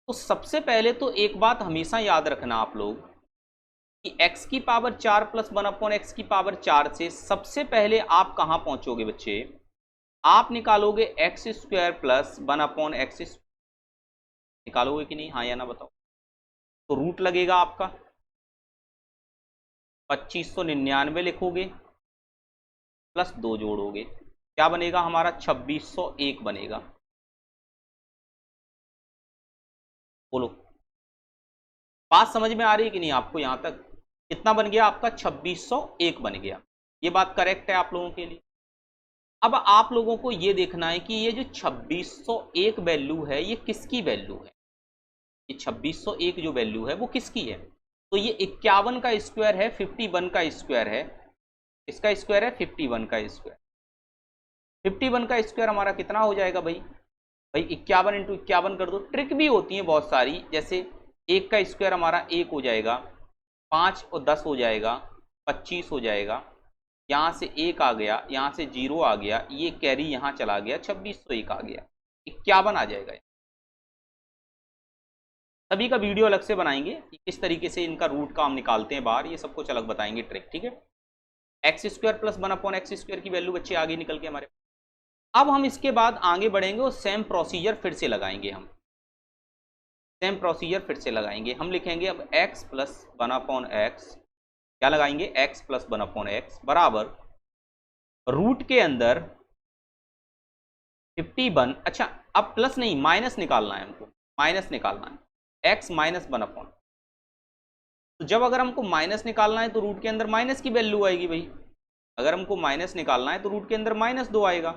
[SPEAKER 1] तो सबसे पहले तो एक बात हमेशा याद रखना आप लोग कि x की पावर 4 प्लस 1/x की पावर 4 से सबसे पहले आप कहां पहुंचोगे बच्चे, आप निकालोगे x² प्लस 1/x²। निकालोगे कि नहीं, हाँ या ना बताओ। तो रूट लगेगा आपका 2599 लिखोगे प्लस 2 जोड़ोगे, क्या बनेगा हमारा 2601 बनेगा। बोलो, बात समझ में आ रही है कि नहीं आपको? यहां तक कितना बन गया आपका? 2601 बन गया। ये बात करेक्ट है आप लोगों के लिए? अब आप लोगों को ये देखना है कि ये जो 2601 वैल्यू है ये किसकी वैल्यू है। ये 2601 जो वैल्यू है वो किसकी है? तो ये 51 का स्क्वायर है, 51 का स्क्वायर है, इसका स्क्वायर है 51 का स्क्वायर। 51 का स्क्वायर हमारा कितना हो जाएगा भाई? भाई 51 इंटू 51 कर दो। ट्रिक भी होती है बहुत सारी, जैसे 1 का स्क्वायर हमारा 1 हो जाएगा, 5 और 10 हो जाएगा, 25 हो जाएगा, यहाँ से 1 आ गया, यहाँ से 0 आ गया, ये कैरी यहाँ चला गया, 2601 आ गया, 51 आ जाएगा। सभी का वीडियो अलग से बनाएंगे कि किस तरीके से इनका रूट का हम निकालते हैं बाहर, ये सब कुछ अलग बताएंगे ट्रिक, ठीक है। X square plus 1/x square की वैल्यू बच्चे आगे निकल के हमारे। अब हम इसके बाद आगे बढ़ेंगे और सेम प्रोसीजर फिर से लगाएंगे, हम सेम प्रोसीजर फिर से लगाएंगे। हम लिखेंगे अब x प्लस 1/x, क्या लगाएंगे? x प्लस 1/x बराबर रूट के अंदर 51। अच्छा, अब प्लस नहीं माइनस निकालना है हमको, माइनस निकालना है, x माइनस 1/। तो जब अगर हमको माइनस निकालना है तो रूट के अंदर माइनस की वैल्यू आएगी भाई। अगर हमको माइनस निकालना है तो रूट के अंदर -2 आएगा,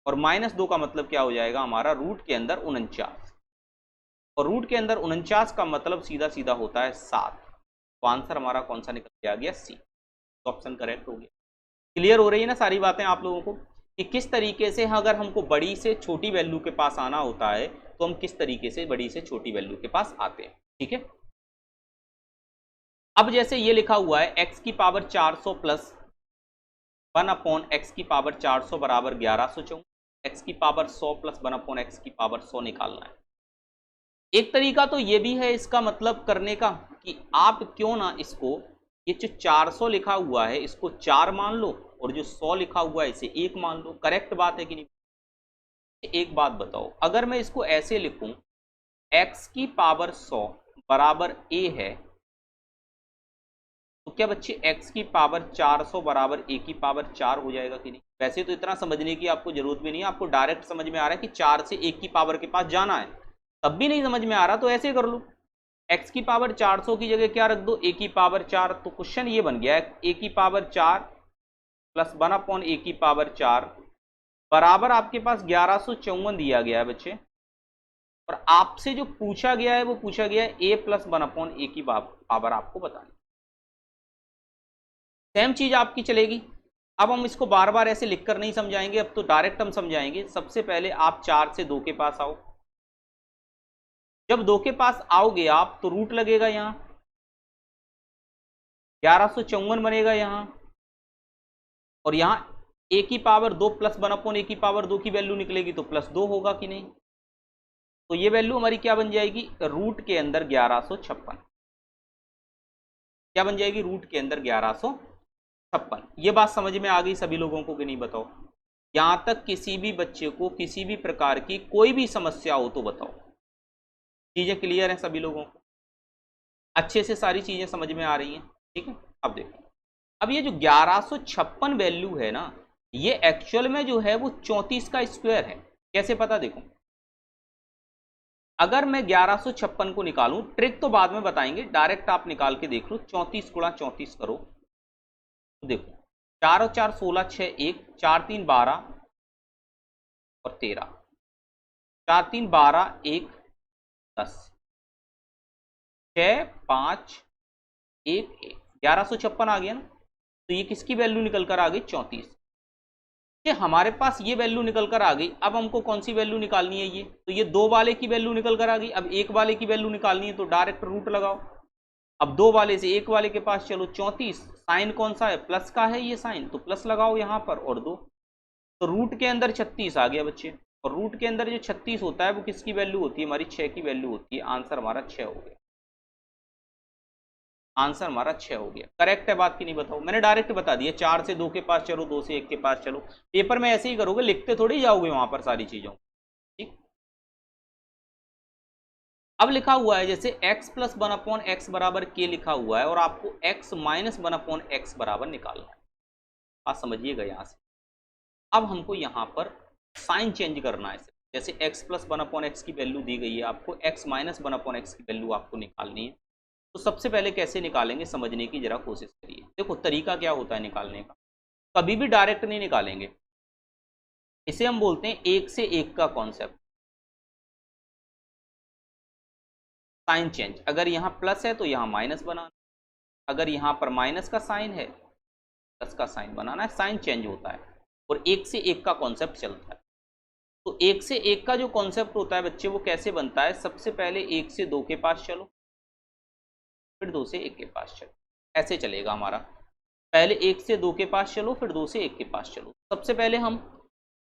[SPEAKER 1] और -2 का मतलब क्या हो जाएगा हमारा? रूट के अंदर 49, और रूट के अंदर 49 का मतलब सीधा सीधा होता है 7। तो आंसर हमारा कौन सा निकल के आ गया? सी। तो ऑप्शन करेक्ट हो गया। क्लियर हो रही है ना सारी बातें आप लोगों को कि किस तरीके से अगर हमको बड़ी से छोटी वैल्यू के पास आना होता है तो हम किस तरीके से बड़ी से छोटी वैल्यू के पास आते हैं, ठीक है। अब जैसे ये लिखा हुआ है x की पावर 400 प्लस 1/x की पावर 400 बराबर 1154, x की पावर 100 प्लस 1/x की पावर 100 निकालना है। एक तरीका तो ये भी है इसका मतलब करने का कि आप क्यों ना इसको, ये जो 400 लिखा हुआ है इसको 4 मान लो, और जो 100 लिखा हुआ है इसे 1 मान लो। करेक्ट बात है कि नहीं? एक बात बताओ, अगर मैं इसको ऐसे लिखूं x की पावर 100 बराबर a है, तो क्या बच्चे x की पावर 400 बराबर a की पावर 4 हो जाएगा कि नहीं? वैसे तो इतना समझने की आपको जरूरत भी नहीं है, आपको डायरेक्ट समझ में आ रहा है कि 4 से 1 की पावर के पास जाना है। तब भी नहीं समझ में आ रहा तो ऐसे कर लो, x की पावर 400 की जगह क्या रख दो? a की पावर 4। तो क्वेश्चन ये बन गया a की पावर 4 प्लस 1/a की पावर 4 बराबर आपके पास 1154 दिया गया है बच्चे, और आपसे जो पूछा गया है वो पूछा गया है a प्लस 1/a की पावर आपको बतानी। सेम चीज आपकी चलेगी। अब हम इसको बार बार ऐसे लिखकर नहीं समझाएंगे, अब तो डायरेक्ट हम समझाएंगे। सबसे पहले आप 4 से 2 के पास आओ, जब 2 के पास आओगे आप तो रूट लगेगा, यहां 1154 बनेगा यहां, और यहां a की पावर 2 प्लस 1/a की पावर 2 की वैल्यू निकलेगी तो +2 होगा कि नहीं? तो ये वैल्यू हमारी क्या बन जाएगी? रूट के अंदर 1156। क्या बन जाएगी? रूट के अंदर 1156। ये बात समझ में आ गई सभी लोगों को कि नहीं बताओ? यहां तक किसी भी बच्चे को किसी भी प्रकार की कोई भी समस्या हो तो बताओ। चीजें क्लियर हैं सभी लोगों को? अच्छे से सारी चीजें समझ में आ रही हैं, ठीक है। अब देखो, अब ये जो 1156 वैल्यू है ना, ये एक्चुअल में जो है वो 34 का स्क्वायर है। कैसे पता? देखो, अगर मैं 1156 को निकालूं, ट्रिक तो बाद में बताएंगे, डायरेक्ट आप निकाल के देख लो। 34 गुणा 34 करो तो देखो, 4 और 4 16, 6 1, 4 3 12 और 13, 4 3 12 1 10, 6 5 1 1, 1156 आ गया ना। तो ये किसकी वैल्यू निकल कर आ गई? 34। हमारे पास ये वैल्यू निकल कर आ गई। अब हमको कौन सी वैल्यू निकालनी है? ये तो ये 2 वाले की वैल्यू निकल कर आ गई। अब 1 वाले की वैल्यू निकालनी है तो डायरेक्ट रूट लगाओ। अब 2 वाले से 1 वाले के पास चलो, 34 साइन कौन सा है? प्लस का है ये साइन, तो प्लस लगाओ यहाँ पर और 2, तो रूट के अंदर 36 आ गया बच्चे। और रूट के अंदर जो 36 होता है वो किसकी वैल्यू होती है? हमारी 6 की वैल्यू होती है। आंसर हमारा 6 हो गया। आंसर हमारा 6 हो गया। करेक्ट है बात की नहीं बताओ? मैंने डायरेक्ट बता दिया, 4 से 2 के पास चलो, 2 से 1 के पास चलो। पेपर में ऐसे ही करोगे, लिखते थोड़ी जाओगे वहां पर सारी चीजों। ठीक। अब लिखा हुआ है जैसे x प्लस 1/x बराबर k लिखा हुआ है और आपको x माइनस 1/x बराबर निकालना है। बात समझिएगा यहाँ से। अब हमको यहाँ पर साइन चेंज करना है। जैसे x प्लस 1/x की वैल्यू दी गई है, आपको x माइनस 1/x की वैल्यू आपको निकालनी है। तो सबसे पहले कैसे निकालेंगे समझने की जरा कोशिश करिए। देखो तरीका क्या होता है निकालने का, कभी भी डायरेक्ट नहीं निकालेंगे। इसे हम बोलते हैं एक से एक का कॉन्सेप्ट, साइन चेंज। अगर यहाँ प्लस है तो यहाँ माइनस बनाना, अगर यहाँ पर माइनस का साइन है प्लस का साइन बनाना है। साइन चेंज होता है और एक से एक का कॉन्सेप्ट चलता है। तो एक से एक का जो कॉन्सेप्ट होता है बच्चे वो कैसे बनता है, सबसे पहले एक से दो के पास चलो, फिर दो से एक के पास चलो, ऐसे चलेगा हमारा। पहले एक से दो के पास चलो, फिर दो से एक के पास चलो। सबसे पहले हम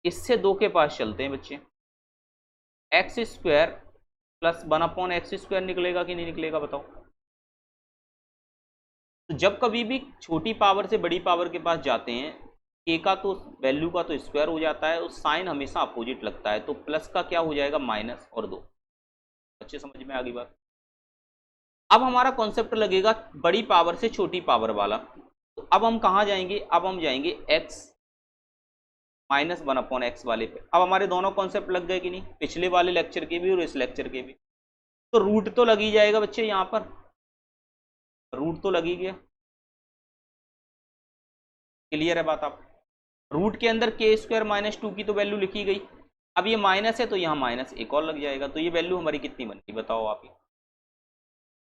[SPEAKER 1] इससे दो के पास चलते हैं बच्चे। एक्स स्क्वायर प्लस 1/x² निकलेगा कि नहीं निकलेगा बताओ। तो जब कभी भी छोटी पावर से बड़ी पावर के पास जाते हैं, k का तो वैल्यू का तो स्क्वायर हो जाता है और साइन हमेशा अपोजिट लगता है। तो प्लस का क्या हो जाएगा माइनस और 2। अच्छे समझ में आ गई बात। अब हमारा कॉन्सेप्ट लगेगा बड़ी पावर से छोटी पावर वाला। तो अब हम कहाँ जाएंगे, अब हम जाएंगे x माइनस 1/x वाले पे। अब हमारे दोनों कॉन्सेप्ट लग गए कि नहीं, पिछले वाले लेक्चर के भी और इस लेक्चर के भी। तो रूट तो लग ही जाएगा बच्चे, यहाँ पर रूट तो लग ही गया। क्लियर है बात आप। रूट के अंदर k² माइनस 2 की तो वैल्यू लिखी गई। अब ये माइनस है तो यहाँ माइनस एक और लग जाएगा। तो ये वैल्यू हमारी कितनी बन गई बताओ आप ही।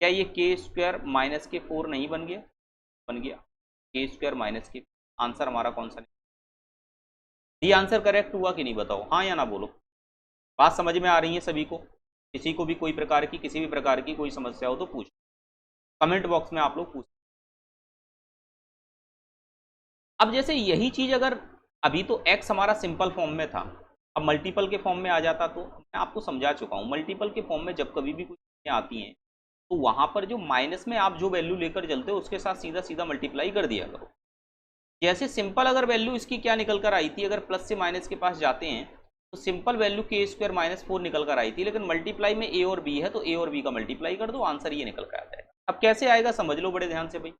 [SPEAKER 1] क्या ये k² माइनस के 4 नहीं बन गया, बन गया k² माइनस के। आंसर हमारा कौन सा, ये आंसर करेक्ट हुआ कि नहीं बताओ, हाँ या ना बोलो। बात समझ में आ रही है सभी को। किसी को भी कोई प्रकार की किसी भी प्रकार की कोई समस्या हो तो पूछ, कमेंट बॉक्स में आप लोग पूछ। अब जैसे यही चीज अगर अभी तो x हमारा सिंपल फॉर्म में था, अब मल्टीपल के फॉर्म में आ जाता तो मैं आपको समझा चुका हूँ। मल्टीपल के फॉर्म में जब कभी भी कुछ चीजें आती हैं तो वहां पर जो माइनस में आप जो वैल्यू लेकर चलते हो उसके साथ सीधा सीधा मल्टीप्लाई कर दिया करो। जैसे सिंपल अगर वैल्यू इसकी क्या निकल कर आई थी, अगर प्लस से माइनस के पास जाते हैं तो सिंपल वैल्यू k² माइनस 4 निकल कर आई थी, लेकिन मल्टीप्लाई में a और b है तो a और b का मल्टीप्लाई कर दो, आंसर ये निकल कर आ जाएगा। अब कैसे आएगा समझ लो बड़े ध्यान से भाई।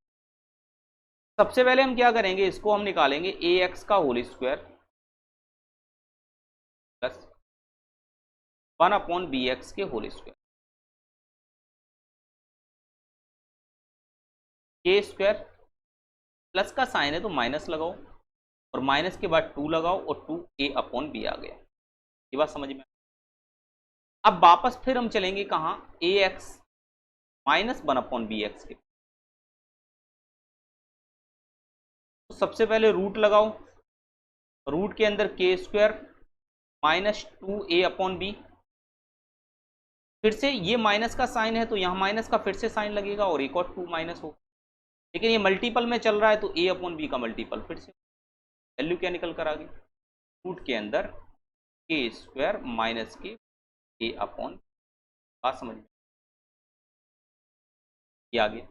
[SPEAKER 1] सबसे पहले हम क्या करेंगे, इसको हम निकालेंगे ax का होल स्क्वायर प्लस 1/bx के होल स्क्वायर। k² प्लस का साइन है तो माइनस लगाओ और माइनस के बाद 2 लगाओ और 2a/b आ गया। ये बात समझ में। अब वापस फिर हम चलेंगे कहाँ, ax माइनस 1/bx के। तो सबसे पहले रूट लगाओ, रूट के अंदर k² माइनस 2a/b। फिर से ये माइनस का साइन है तो यहाँ माइनस का फिर से साइन लगेगा और एक और 2 माइनस हो। लेकिन ये मल्टीपल में चल रहा है तो a/b का मल्टीपल, फिर से वैल्यू क्या निकल कर आ गई, रूट के अंदर k² माइनस के a/b। बात समझ में आ गया।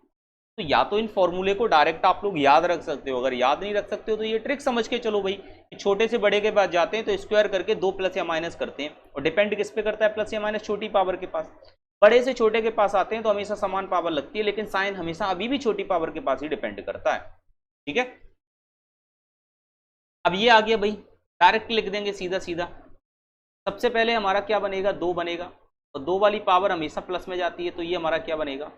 [SPEAKER 1] तो या तो इन फॉर्मूले को डायरेक्ट आप लोग याद रख सकते हो, अगर याद नहीं रख सकते हो तो ये ट्रिक समझ के चलो भाई कि छोटे से बड़े के पास जाते हैं तो स्क्वायर करके 2 प्लस या माइनस करते हैं। और डिपेंड किस पे करता है, प्लस या माइनस छोटी पावर के पास। बड़े से छोटे के पास आते हैं तो हमेशा समान पावर लगती है, लेकिन साइन हमेशा अभी भी छोटी पावर के पास ही डिपेंड करता है। ठीक है, अब ये आ गया भाई, डायरेक्ट लिख देंगे सीधा सीधा। सबसे पहले हमारा क्या बनेगा, 2 बनेगा और 2 वाली पावर हमेशा प्लस में जाती है तो ये हमारा क्या बनेगा,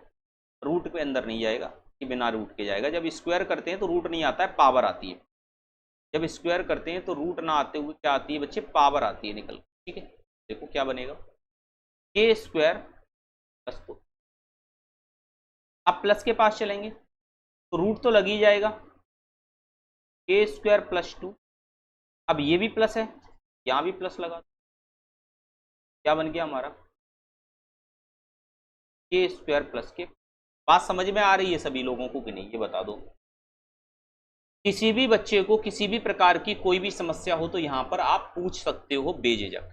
[SPEAKER 1] रूट के अंदर नहीं जाएगा, कि बिना रूट के जाएगा। जब स्क्वायर करते हैं तो रूट नहीं आता है, पावर आती है। जब स्क्वायर करते हैं तो रूट ना आते हुए क्या आती है बच्चे, पावर आती है निकल। ठीक है, देखो क्या बनेगा, k² प्लस 2। अब प्लस के पास चलेंगे तो रूट तो लग ही जाएगा, k² प्लस 2। अब ये भी प्लस है, यहाँ भी प्लस लगा, क्या बन गया हमारा, k² प्लस के। बात समझ में आ रही है सभी लोगों को कि नहीं, ये बता दो। किसी भी बच्चे को किसी भी प्रकार की कोई भी समस्या हो तो यहां पर आप पूछ सकते हो बेझिझक।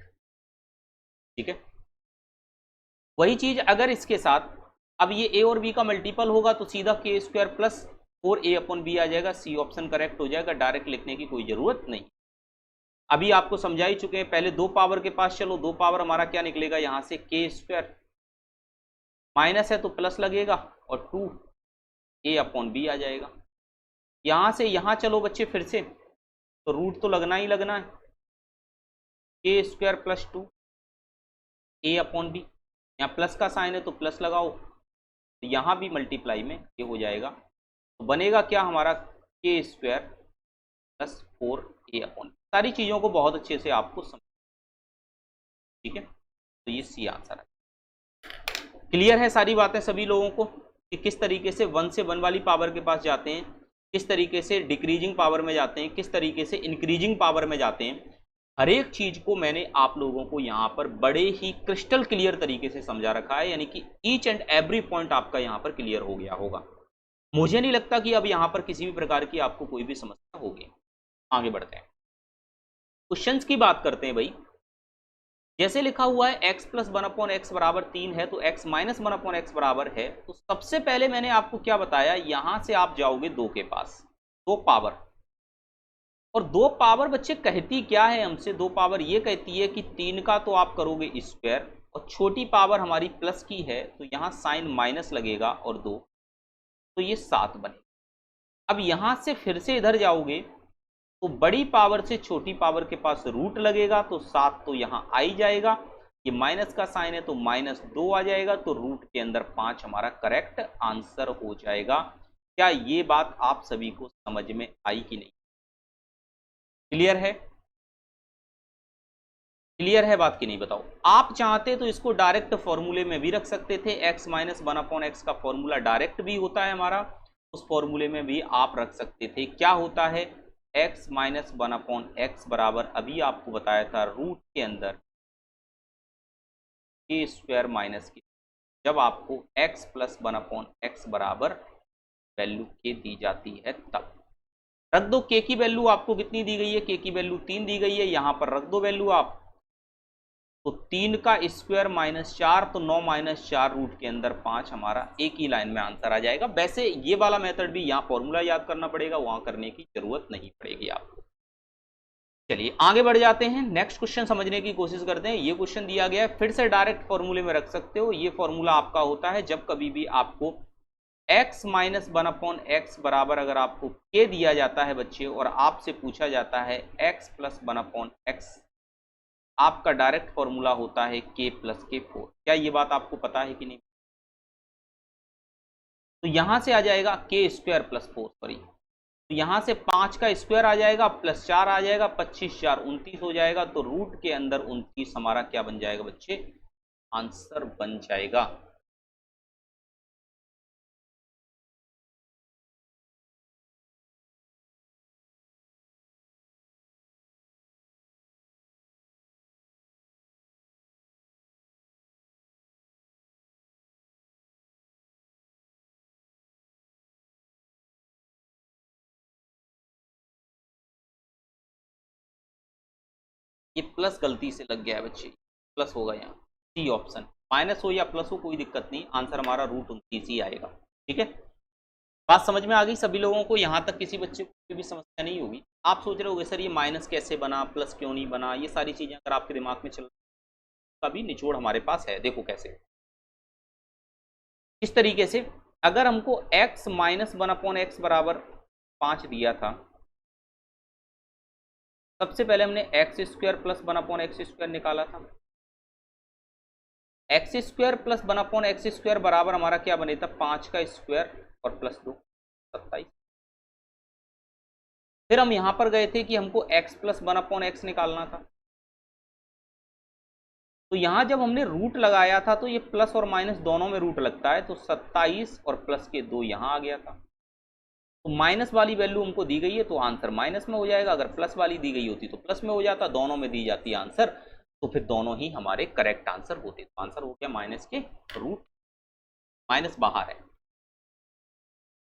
[SPEAKER 1] ठीक है, वही चीज अगर इसके साथ अब ये a और b का मल्टीपल होगा तो सीधा k² प्लस 4a/b आ जाएगा। सी ऑप्शन करेक्ट हो जाएगा, डायरेक्ट लिखने की कोई जरूरत नहीं। अभी आपको समझा ही चुके हैं, पहले 2 पावर के पास चलो, 2 पावर हमारा क्या निकलेगा यहाँ से, k²। माइनस है तो प्लस लगेगा और 2a/b आ जाएगा। यहां से यहां चलो बच्चे फिर से, तो रूट तो लगना ही लगना है, k² + 2a/b। यहाँ प्लस का साइन है तो प्लस लगाओ, तो यहाँ भी मल्टीप्लाई में ये हो जाएगा, तो बनेगा क्या हमारा k² + 4a/b। सारी चीज़ों को बहुत अच्छे से आपको समझ, ठीक है, तो ये सी आंसर है। क्लियर है सारी बातें सभी लोगों को कि किस तरीके से 1 से 1 वाली पावर के पास जाते हैं, किस तरीके से डिक्रीजिंग पावर में जाते हैं, किस तरीके से इंक्रीजिंग पावर में जाते हैं। हर एक चीज को मैंने आप लोगों को यहाँ पर बड़े ही क्रिस्टल क्लियर तरीके से समझा रखा है, यानी कि ईच एंड एवरी पॉइंट आपका यहाँ पर क्लियर हो गया होगा। मुझे नहीं लगता कि अब यहाँ पर किसी भी प्रकार की आपको कोई भी समस्या होगी। आगे बढ़ते हैं, क्वेश्चंस की बात करते हैं भाई। जैसे लिखा हुआ है x + 1/x बराबर 3 है, तो x - 1/x बराबर है। तो सबसे पहले मैंने आपको क्या बताया, यहां से आप जाओगे 2 के पास, 2 पावर, और 2 पावर बच्चे कहती क्या है हमसे, 2 पावर ये कहती है कि 3 का तो आप करोगे स्क्वायर, और छोटी पावर हमारी प्लस की है तो यहाँ साइन माइनस लगेगा और 2, तो ये 7 बनेगा। अब यहां से फिर से इधर जाओगे तो बड़ी पावर से छोटी पावर के पास रूट लगेगा, तो 7 तो यहाँ आ ही जाएगा, ये माइनस का साइन है तो -2 आ जाएगा, तो रूट के अंदर 5 हमारा करेक्ट आंसर हो जाएगा। क्या ये बात आप सभी को समझ में आई कि नहीं? क्लियर है? क्लियर है बात कि नहीं बताओ। आप चाहते तो इसको डायरेक्ट फॉर्मूले में भी रख सकते थे, x - 1/x का फॉर्मूला डायरेक्ट भी होता है हमारा, उस फॉर्मूले में भी आप रख सकते थे। क्या होता है, x - 1/x बराबर, अभी आपको बताया था, रूट के अंदर k² - k। जब आपको x + 1/x बराबर वैल्यू k दी जाती है तब रख दो। k की वैल्यू आपको कितनी दी गई है, k की वैल्यू 3 दी गई है, यहां पर रख दो वैल्यू आप, तो 3 का स्क्वायर -4, तो 9 - 4 रूट के अंदर 5 हमारा एक ही लाइन में आंसर आ जाएगा। वैसे ये वाला मेथड भी, यहाँ फॉर्मूला याद करना पड़ेगा, वहां करने की जरूरत नहीं पड़ेगी आपको। चलिए आगे बढ़ जाते हैं, नेक्स्ट क्वेश्चन समझने की कोशिश करते हैं। ये क्वेश्चन दिया गया है, फिर से डायरेक्ट फॉर्मूले में रख सकते हो। ये फॉर्मूला आपका होता है जब कभी भी आपको x - 1/x बराबर, अगर आपको k दिया जाता है बच्चे, और आपसे पूछा जाता है x + 1/x, आपका डायरेक्ट फॉर्मूला होता है k + k4। क्या ये बात आपको पता है कि नहीं? तो यहां से आ जाएगा k² + 4, सॉरी, तो यहां से 5 का स्क्वायर आ जाएगा, +4 आ जाएगा, 25 4 29 हो जाएगा, तो रूट के अंदर 29 हमारा क्या बन जाएगा बच्चे, आंसर बन जाएगा। ये प्लस गलती से लग गया है बच्चे, प्लस होगा यहाँ, सी ऑप्शन। माइनस हो या प्लस हो कोई दिक्कत नहीं, आंसर हमारा रूट 29 ही आएगा। ठीक है, बात समझ में आ गई सभी लोगों को? यहाँ तक किसी बच्चे को भी समस्या नहीं होगी। आप सोच रहे होगे सर ये माइनस कैसे बना, प्लस क्यों नहीं बना, ये सारी चीजें अगर आपके दिमाग में चल, कभी निचोड़ हमारे पास है। देखो कैसे, इस तरीके से, अगर हमको x - 1/x बराबर 5 दिया था, सबसे पहले हमने x² + 1/x² निकाला था। x² + 1/x² बराबर हमारा क्या बने था, 5 का स्क्वायर और +2 27। फिर हम यहां पर गए थे कि हमको x + 1/x निकालना था, तो यहां जब हमने रूट लगाया था तो ये प्लस और माइनस दोनों में रूट लगता है, तो 27 और प्लस के 2 यहां आ गया था। तो माइनस वाली वैल्यू हमको दी गई है तो आंसर माइनस में हो जाएगा, अगर प्लस वाली दी गई होती तो प्लस में हो जाता, दोनों में दी जाती आंसर, तो फिर दोनों ही हमारे करेक्ट आंसर होते। तो आंसर हो गया माइनस के रूट, माइनस बाहर है।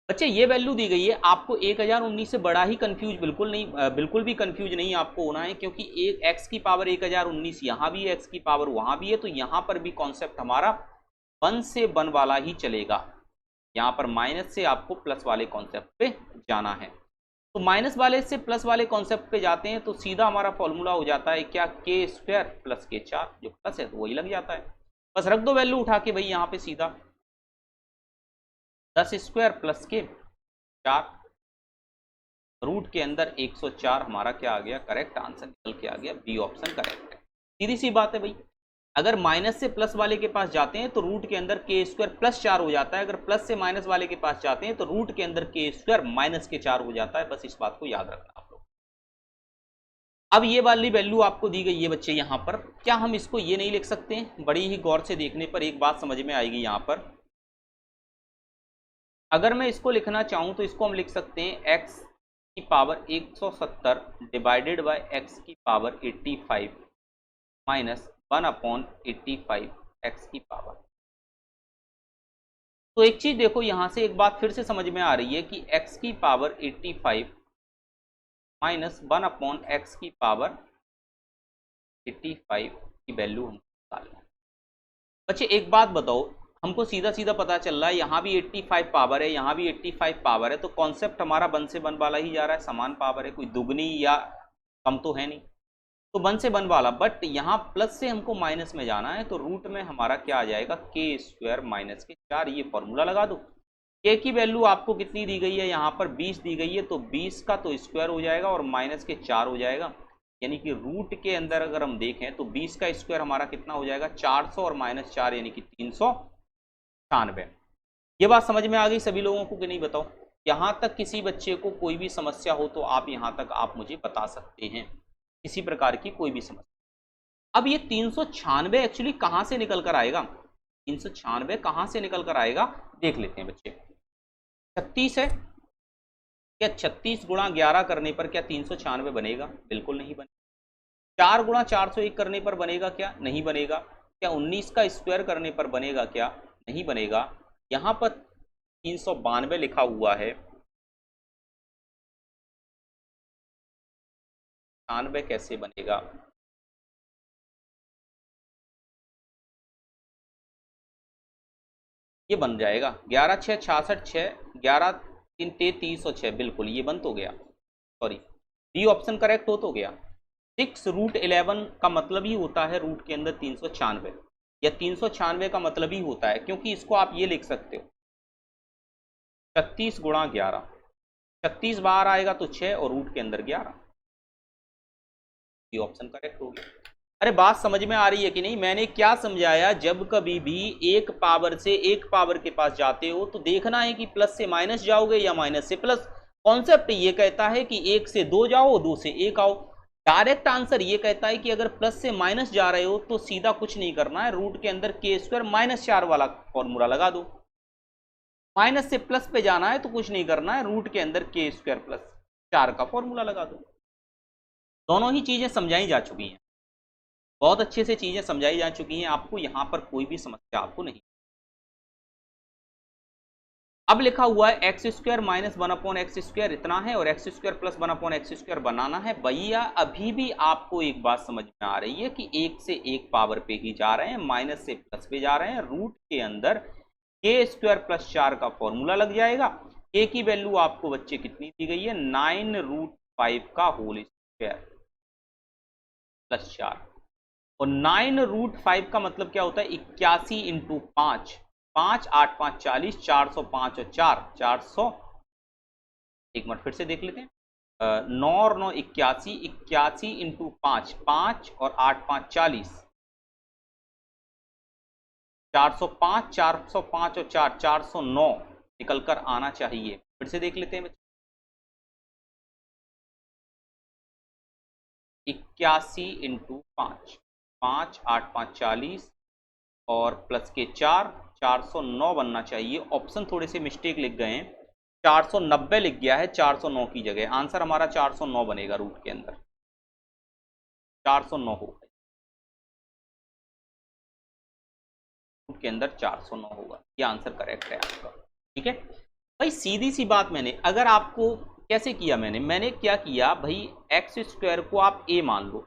[SPEAKER 1] बच्चे ये वैल्यू दी गई है, आपको 1019 से बड़ा ही कंफ्यूज बिल्कुल नहीं, बिल्कुल भी कंफ्यूज नहीं आपको होना है, क्योंकि एक x की पावर 1019 यहाँ भी है, x की पावर वहां भी है, तो यहाँ पर भी कॉन्सेप्ट हमारा 1 से 1 वाला ही चलेगा। यहाँ पर माइनस से आपको प्लस वाले कॉन्सेप्ट पे जाना है, तो माइनस वाले से प्लस वाले कॉन्सेप्ट पे जाते हैं तो सीधा हमारा फॉर्मूला हो जाता है क्या, k² + k4, जो प्लस है तो वही लग जाता है, बस रख दो वैल्यू उठा के भाई यहाँ पे सीधा, 10 स्क्वायर प्लस के 4, रूट के अंदर 104 हमारा क्या आ गया, करेक्ट आंसर निकल के आ गया, बी ऑप्शन करेक्ट है। सीधी सी बात है भाई, अगर माइनस से प्लस वाले के पास जाते हैं तो रूट के अंदर के स्क्वायर प्लस 4 हो जाता है, अगर प्लस से माइनस वाले के पास जाते हैं तो रूट के अंदर के स्क्वायर माइनस के 4 हो जाता है। बस इस बात को याद रखना आप लोग। अब ये वाली वैल्यू आपको दी गई है बच्चे यहाँ पर, क्या हम इसको ये नहीं लिख सकते हैं? बड़ी ही गौर से देखने पर एक बात समझ में आएगी यहाँ पर। अगर मैं इसको लिखना चाहूँ तो इसको हम लिख सकते हैं x की पावर 170 डिवाइडेड बाय x की पावर 85 माइनस 1/85 x की पावर। तो एक चीज देखो, यहां से एक बात फिर से समझ में आ रही है कि x की पावर 85 माइनस 1/x की पावर 85 की वैल्यू हम निकालना है। बच्चे एक बात बताओ, हमको सीधा सीधा पता चल रहा है यहाँ भी 85 पावर है, यहाँ भी 85 पावर है, तो कॉन्सेप्ट हमारा 1 से 1 वाला ही जा रहा है, समान पावर है, कोई दुगनी या कम तो है नहीं, तो 1 से 1 वाला। बट यहाँ प्लस से हमको माइनस में जाना है, तो रूट में हमारा क्या आ जाएगा, के स्क्वायर माइनस के 4। ये फॉर्मूला लगा दो। के की वैल्यू आपको कितनी दी गई है, यहाँ पर 20 दी गई है, तो 20 का तो स्क्वायर हो जाएगा और माइनस के 4 हो जाएगा, यानी कि रूट के अंदर अगर हम देखें तो 20 का स्क्वायर हमारा कितना हो जाएगा, 400 और माइनस 4 यानी कि 396। ये बात समझ में आ गई सभी लोगों को कि नहीं बताओ? यहाँ तक किसी बच्चे को कोई भी समस्या हो तो आप यहाँ तक आप मुझे बता सकते हैं, किसी प्रकार की कोई भी समस्या। अब ये 396 एक्चुअली कहाँ से निकल कर आएगा, 396 कहाँ से निकल कर आएगा देख लेते हैं बच्चे। 36 है, क्या 36 गुणा 11 करने पर क्या 396 बनेगा? बिल्कुल नहीं बनेगा। 4 गुणा 401 करने पर बनेगा क्या? नहीं बनेगा। क्या 19 का स्क्वायर करने पर बनेगा क्या? नहीं बनेगा। यहाँ पर 392 लिखा हुआ है, 96 कैसे बनेगा? ये बन जाएगा 11 6 66 6, 11 3 33 और 6, बिल्कुल ये बन तो गया, सॉरी डी ऑप्शन करेक्ट हो तो गया। 6 रूट 11 का मतलब ही होता है रूट के अंदर 396, या 396 का मतलब ही होता है, क्योंकि इसको आप ये लिख सकते हो 36 गुणा 11, 36 बाहर आएगा तो 6 और रूट के अंदर 11, ये ऑप्शन करेक्ट हो गया। अरे बात समझ में आ रही है कि नहीं? मैंने क्या समझाया, जब कभी भी एक पावर से एक पावर के पास जाते हो तो देखना है कि प्लस से माइनस जाओगे या माइनस से प्लस। कॉन्सेप्ट ये कहता है कि 1 से 2 जाओ, 2 से 1 आओ। डायरेक्ट आंसर ये कहता है कि अगर प्लस से माइनस जा रहे हो तो सीधा कुछ नहीं करना है, रूट के अंदर के स्क्वायर माइनस 4 वाला फॉर्मूला लगा दो। माइनस से प्लस पे जाना है तो कुछ नहीं करना है, रूट के अंदर के स्क्वायर प्लस 4 का फॉर्मूला लगा दो। दोनों ही चीजें समझाई जा चुकी हैं, बहुत अच्छे से चीजें समझाई जा चुकी हैं आपको, यहां पर कोई भी समस्या आपको नहीं। अब लिखा हुआ है एक्स स्क्वायर माइनस 1/एक्स स्क्वायर इतना है और एक्स स्क्वायर प्लस 1/एक्स स्क्वायर बनाना है। भैया अभी भी आपको एक बात समझ में आ रही है कि 1 से 1 पावर पे ही जा रहे हैं, माइनस से प्लस पे जा रहे हैं। रूट के अंदर के स्क्वायर प्लस 4 का फॉर्मूला लग जाएगा। के की वैल्यू आपको बच्चे कितनी दी गई है, 9√5 का होल स्क्वायर प्लस 4, और 9√5 का मतलब क्या होता है, 81 इंटू 5, 5 8 5 40, 405 और 4 400। एक मिनट फिर से देख लेते हैं, 9 और 9 81, 81 इंटू 5, 5 और 8 5 40, 405, 405 और 4 409 निकल कर आना चाहिए। फिर से देख लेते हैं, 81 इंटू 5, 5 8 5 40 और प्लस के 4 409 बनना चाहिए। ऑप्शन थोड़े से मिस्टेक लिख गए हैं, 490 लिख गया है 409 की जगह। आंसर हमारा 409 बनेगा, रूट के अंदर 409 होगा, रूट के अंदर 409 होगा, ये आंसर करेक्ट है आपका। ठीक है भाई, सीधी सी बात। मैंने अगर आपको कैसे किया, मैंने क्या किया भाई, एक्स स्क्वायर को आप ए मान लो,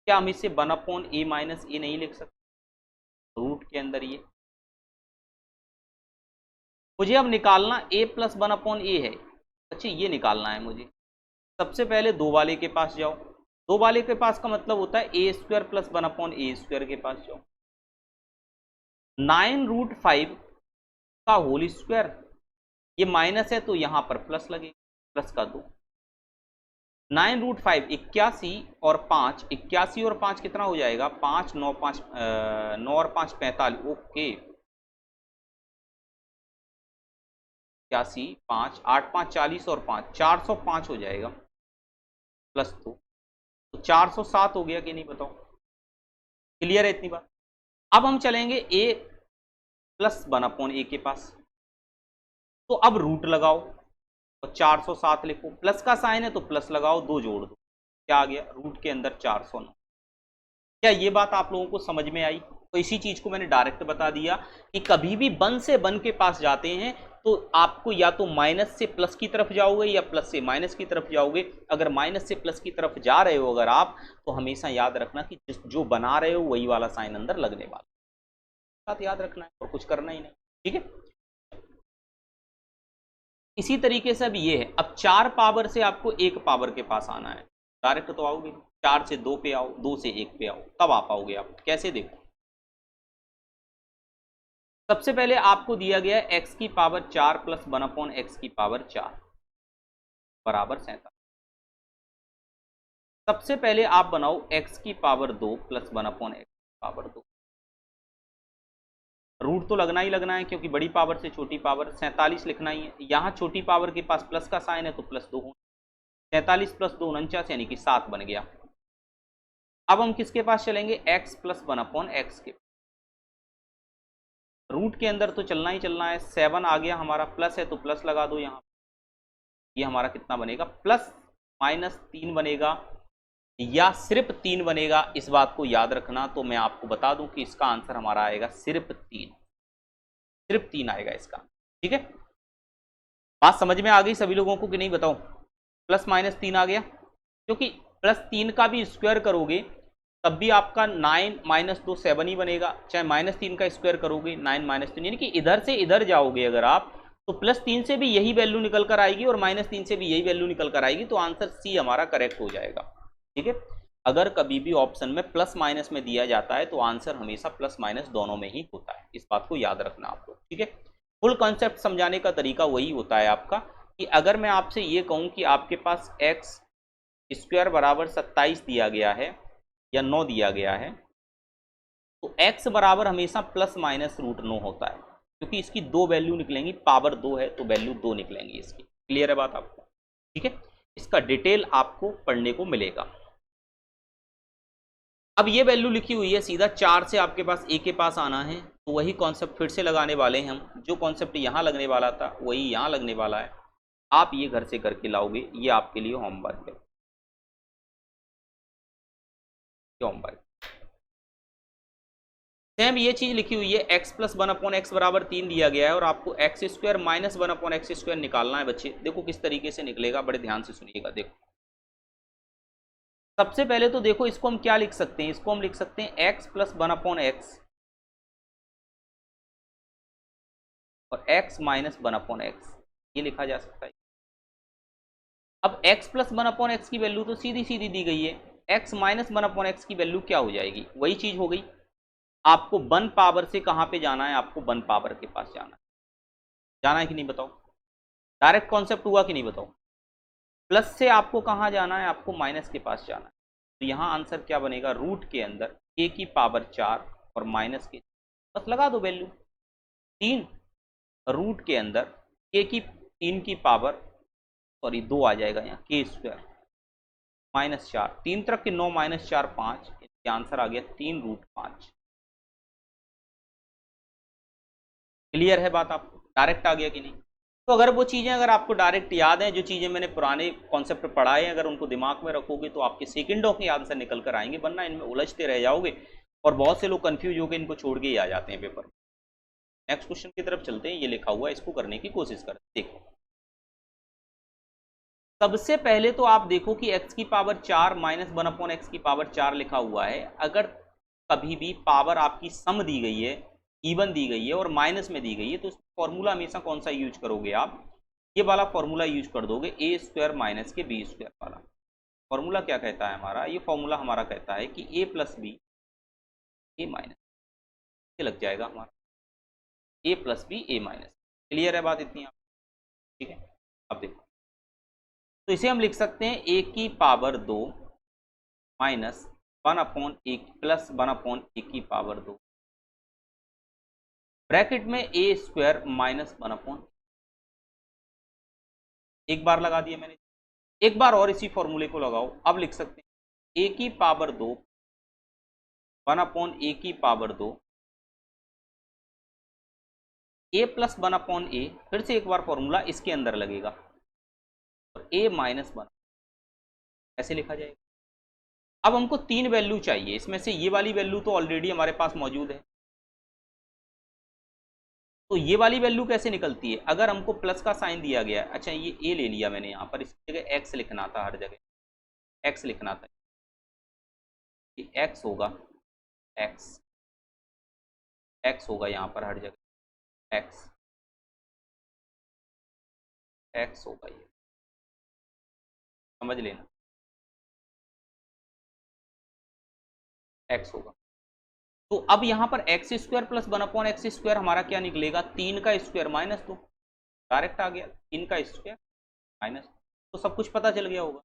[SPEAKER 1] क्या हम इसे 1/a माइनस ए नहीं लिख सकते? रूट के अंदर ये मुझे अब निकालना a प्लस 1/a है। अच्छा ये निकालना है मुझे। सबसे पहले 2 वाले के पास जाओ, 2 वाले के पास का मतलब होता है a square plus 1/a square के पास जाओ। 9√5 का होल स्क्वायर ये माइनस है तो यहाँ पर प्लस लगेगा, प्लस का 2। 9√5 81 और 5, 81 और 5 कितना हो जाएगा, 5 9 5 9 और 5 45। ओके 81 5 8 5 40 और 5 405 हो जाएगा प्लस 2, तो 407 हो गया कि नहीं बताओ। क्लियर है इतनी बात। अब हम चलेंगे ए प्लस 1/a के पास, तो अब रूट लगाओ और 407 लिखो, प्लस का साइन है तो प्लस लगाओ, 2 जोड़ दो, क्या आ गया, रूट के अंदर 409। क्या ये बात आप लोगों को समझ में आई? तो इसी चीज को मैंने डायरेक्ट बता दिया कि कभी भी 1 से 1 के पास जाते हैं तो आपको या तो माइनस से प्लस की तरफ जाओगे या प्लस से माइनस की तरफ जाओगे। अगर माइनस से प्लस की तरफ जा रहे हो अगर आप, तो हमेशा याद रखना कि जो बना रहे हो वही वाला साइन अंदर लगने वाला, बात याद रखना है और कुछ करना ही नहीं। ठीक है, इसी तरीके से अब ये है, अब 4 पावर से आपको 1 पावर के पास आना है। डायरेक्ट तो आओगे, 4 से 2 पे आओ, 2 से 1 पे आओ, तब आ पाओगे आप। कैसे, देखो सबसे पहले आपको दिया गया है x की पावर 4 प्लस 1/x की पावर 4 बराबर 47। सबसे पहले आप बनाओ x की पावर 2 प्लस 1/x की पावर 2। रूट तो लगना ही लगना है क्योंकि बड़ी पावर से छोटी पावर 47 लिखना ही है। यहाँ छोटी पावर के पास प्लस का साइन है तो प्लस 2 होना, 47 प्लस 2 49 यानी कि 7 बन गया। अब हम किसके पास चलेंगे, x प्लस 1/x के। रूट के अंदर तो चलना ही चलना है, 7 आ गया हमारा, प्लस है तो प्लस लगा दो यहाँ। ये हमारा कितना बनेगा, प्लस माइनस 3 बनेगा या सिर्फ 3 बनेगा, इस बात को याद रखना। तो मैं आपको बता दूं कि इसका आंसर हमारा आएगा सिर्फ 3, सिर्फ 3 आएगा इसका। ठीक है, बात समझ में आ गई सभी लोगों को कि नहीं बताओ। प्लस माइनस 3 आ गया, क्योंकि प्लस 3 का भी स्क्वायर करोगे तब भी आपका 9 माइनस 2 7 ही बनेगा, चाहे माइनस 3 का स्क्वायर करोगे 9 माइनस 3, यानी कि इधर से इधर जाओगे अगर आप तो प्लस 3 से भी यही वैल्यू निकल कर आएगी और माइनस 3 से भी यही वैल्यू निकल कर आएगी, तो आंसर सी हमारा करेक्ट हो जाएगा। ठीक है, अगर कभी भी ऑप्शन में प्लस माइनस में दिया जाता है तो आंसर हमेशा प्लस माइनस दोनों में ही होता है, इस बात को याद रखना आप लोग। ठीक है, फुल कॉन्सेप्ट समझाने का तरीका वही होता है आपका कि अगर मैं आपसे ये कहूँ कि आपके पास एक्स स्क्वायर बराबर 27 दिया गया है या 9 दिया गया है, तो x बराबर हमेशा प्लस माइनस रूट 9 होता है, क्योंकि इसकी 2 वैल्यू निकलेंगी, पावर 2 है तो वैल्यू 2 निकलेंगी इसकी। क्लियर है बात आपको? ठीक है, इसका डिटेल आपको पढ़ने को मिलेगा। अब ये वैल्यू लिखी हुई है, सीधा 4 से आपके पास a के पास आना है, तो वही कॉन्सेप्ट फिर से लगाने वाले हैं हम। जो कॉन्सेप्ट यहाँ लगने वाला था वही यहाँ लगने वाला है। आप ये घर से करके लाओगे, ये आपके लिए होमवर्क है, होमवर्क। सेम ये चीज लिखी हुई है, x प्लस 1/x बराबर 3 दिया गया है और आपको x square minus 1/x square निकालना है बच्चे। देखो किस तरीके से निकलेगा, बड़े ध्यान से सुनिएगा। देखो सबसे पहले तो देखो इसको हम क्या लिख सकते हैं, इसको हम लिख सकते हैं x प्लस 1/x और x माइनस 1/x, ये लिखा जा सकता है। अब x प्लस 1/x की वैल्यू तो सीधी सीधी दी गई है, x माइनस 1/x की वैल्यू क्या हो जाएगी, वही चीज हो गई। आपको 1 पावर से कहां पे जाना है, आपको 1 पावर के पास जाना है कि नहीं बताओ। डायरेक्ट कॉन्सेप्ट हुआ कि नहीं बताओ। प्लस से आपको कहां जाना है, आपको माइनस के पास जाना है। तो यहां आंसर क्या बनेगा, रूट के अंदर k की पावर 4 और माइनस के, बस लगा दो वैल्यू 3, रूट के अंदर k की 3 की पावर, सॉरी 2 आ जाएगा यहाँ, k स्क्वायर माइनस 4, 3 तरफ के 9 माइनस 4 5, इसका आंसर आ गया 3√5। क्लियर है बात आपको, डायरेक्ट आ गया कि नहीं। तो अगर वो चीज़ें अगर आपको डायरेक्ट याद हैं, जो चीज़ें मैंने पुराने कॉन्सेप्ट पढ़ाए हैं, अगर उनको दिमाग में रखोगे तो आपके सेकंडों के आंसर निकल कर आएंगे, वरना इनमें उलझते रह जाओगे और बहुत से लोग कंफ्यूज होकर इनको छोड़ के ही आ जाते हैं पेपर। नेक्स्ट क्वेश्चन की तरफ चलते हैं, ये लिखा हुआ है, इसको करने की कोशिश करते हैं। देखो सबसे पहले तो आप देखो कि x की पावर 4 माइनस 1/x की पावर 4 लिखा हुआ है। अगर कभी भी पावर आपकी सम दी गई है, इवन दी गई है और माइनस में दी गई है, तो फॉर्मूला हमेशा कौन सा यूज करोगे आप, ये वाला फॉर्मूला यूज कर दोगे, ए स्क्वायर माइनस के बी स्क्वायर वाला फॉर्मूला। क्या कहता है हमारा ये फॉर्मूला, हमारा कहता है कि ए प्लस बी ए माइनस, ये लग जाएगा हमारा ए प्लस बी ए माइनस। क्लियर है बात इतनी आप? ठीक है, अब देखो, तो इसे हम लिख सकते हैं ए की power 2 minus 1/a plus 1/a की पावर 2 ब्रैकेट में ए स्क्वायर माइनस 1/, एक बार लगा दिया मैंने, एक बार और इसी फॉर्मूले को लगाओ। अब लिख सकते हैं ए की पावर 2 1/a की पावर 2 a प्लस 1/a, फिर से एक बार फॉर्मूला इसके अंदर लगेगा और a माइनस 1 ऐसे लिखा जाएगा। अब हमको 3 वैल्यू चाहिए, इसमें से ये वाली वैल्यू तो ऑलरेडी हमारे पास मौजूद है, तो ये वाली वैल्यू कैसे निकलती है? अगर हमको प्लस का साइन दिया गया है, अच्छा ये a ले लिया मैंने, यहाँ पर इसकी जगह x लिखना था, हर जगह x लिखना था, ये x होगा, x होगा यहाँ पर हर जगह, x होगा, ये समझ लेना, x होगा। तो अब यहाँ पर एक्स स्क्वायर प्लस 1/x² हमारा क्या निकलेगा? 3 का स्क्वायर माइनस 2, डायरेक्ट आ गया 3 का स्क्वायर माइनस, तो सब कुछ पता चल गया होगा,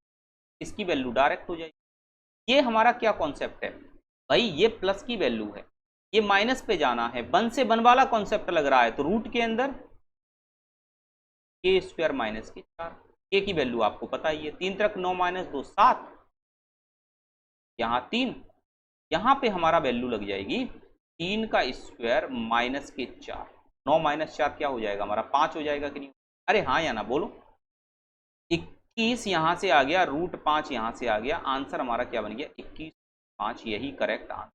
[SPEAKER 1] इसकी वैल्यू डायरेक्ट हो जाएगी। ये हमारा क्या कॉन्सेप्ट है भाई, ये प्लस की वैल्यू है, ये माइनस पे जाना है, 1 से 1 वाला कॉन्सेप्ट लग रहा है, तो रूट के अंदर के स्क्वायर माइनस के 4, के की वैल्यू आपको पता ही है, 3 तक 9 माइनस 2 7, यहाँ 3, यहाँ पे हमारा वैल्यू लग जाएगी 3 का स्क्वायर माइनस के 4, 9 माइनस 4 क्या हो जाएगा हमारा? 5 हो जाएगा कि नहीं? अरे हाँ या ना बोलो, 21 यहाँ से आ गया, रूट 5 यहाँ से आ गया, आंसर हमारा क्या बन गया? 21, 5, यही करेक्ट आंसर।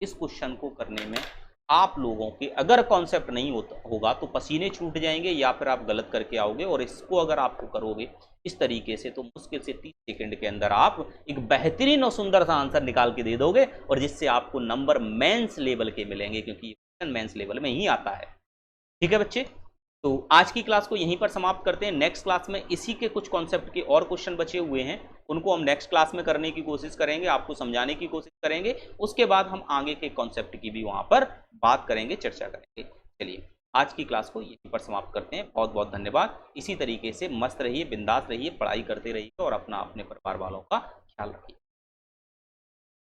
[SPEAKER 1] इस क्वेश्चन को करने में आप लोगों के अगर कॉन्सेप्ट नहीं होगा तो पसीने छूट जाएंगे, या फिर आप गलत करके आओगे, और इसको अगर आपको करोगे इस तरीके से तो मुश्किल से 30 सेकंड के अंदर आप एक बेहतरीन और सुंदर सा आंसर निकाल के दे दोगे, और जिससे आपको नंबर मेंस लेवल के मिलेंगे, क्योंकि ये क्वेश्चन मेंस लेवल में ही आता है। ठीक है बच्चे, तो आज की क्लास को यहीं पर समाप्त करते हैं। नेक्स्ट क्लास में इसी के कुछ कॉन्सेप्ट के और क्वेश्चन बचे हुए हैं, उनको हम नेक्स्ट क्लास में करने की कोशिश करेंगे, आपको समझाने की कोशिश करेंगे, उसके बाद हम आगे के कॉन्सेप्ट की भी वहां पर बात करेंगे, चर्चा करेंगे। चलिए आज की क्लास को यहीं पर समाप्त करते हैं, बहुत बहुत धन्यवाद। इसी तरीके से मस्त रहिए, बिंदास रहिए, पढ़ाई करते रहिए और अपना अपने परिवार वालों का ख्याल रखिए।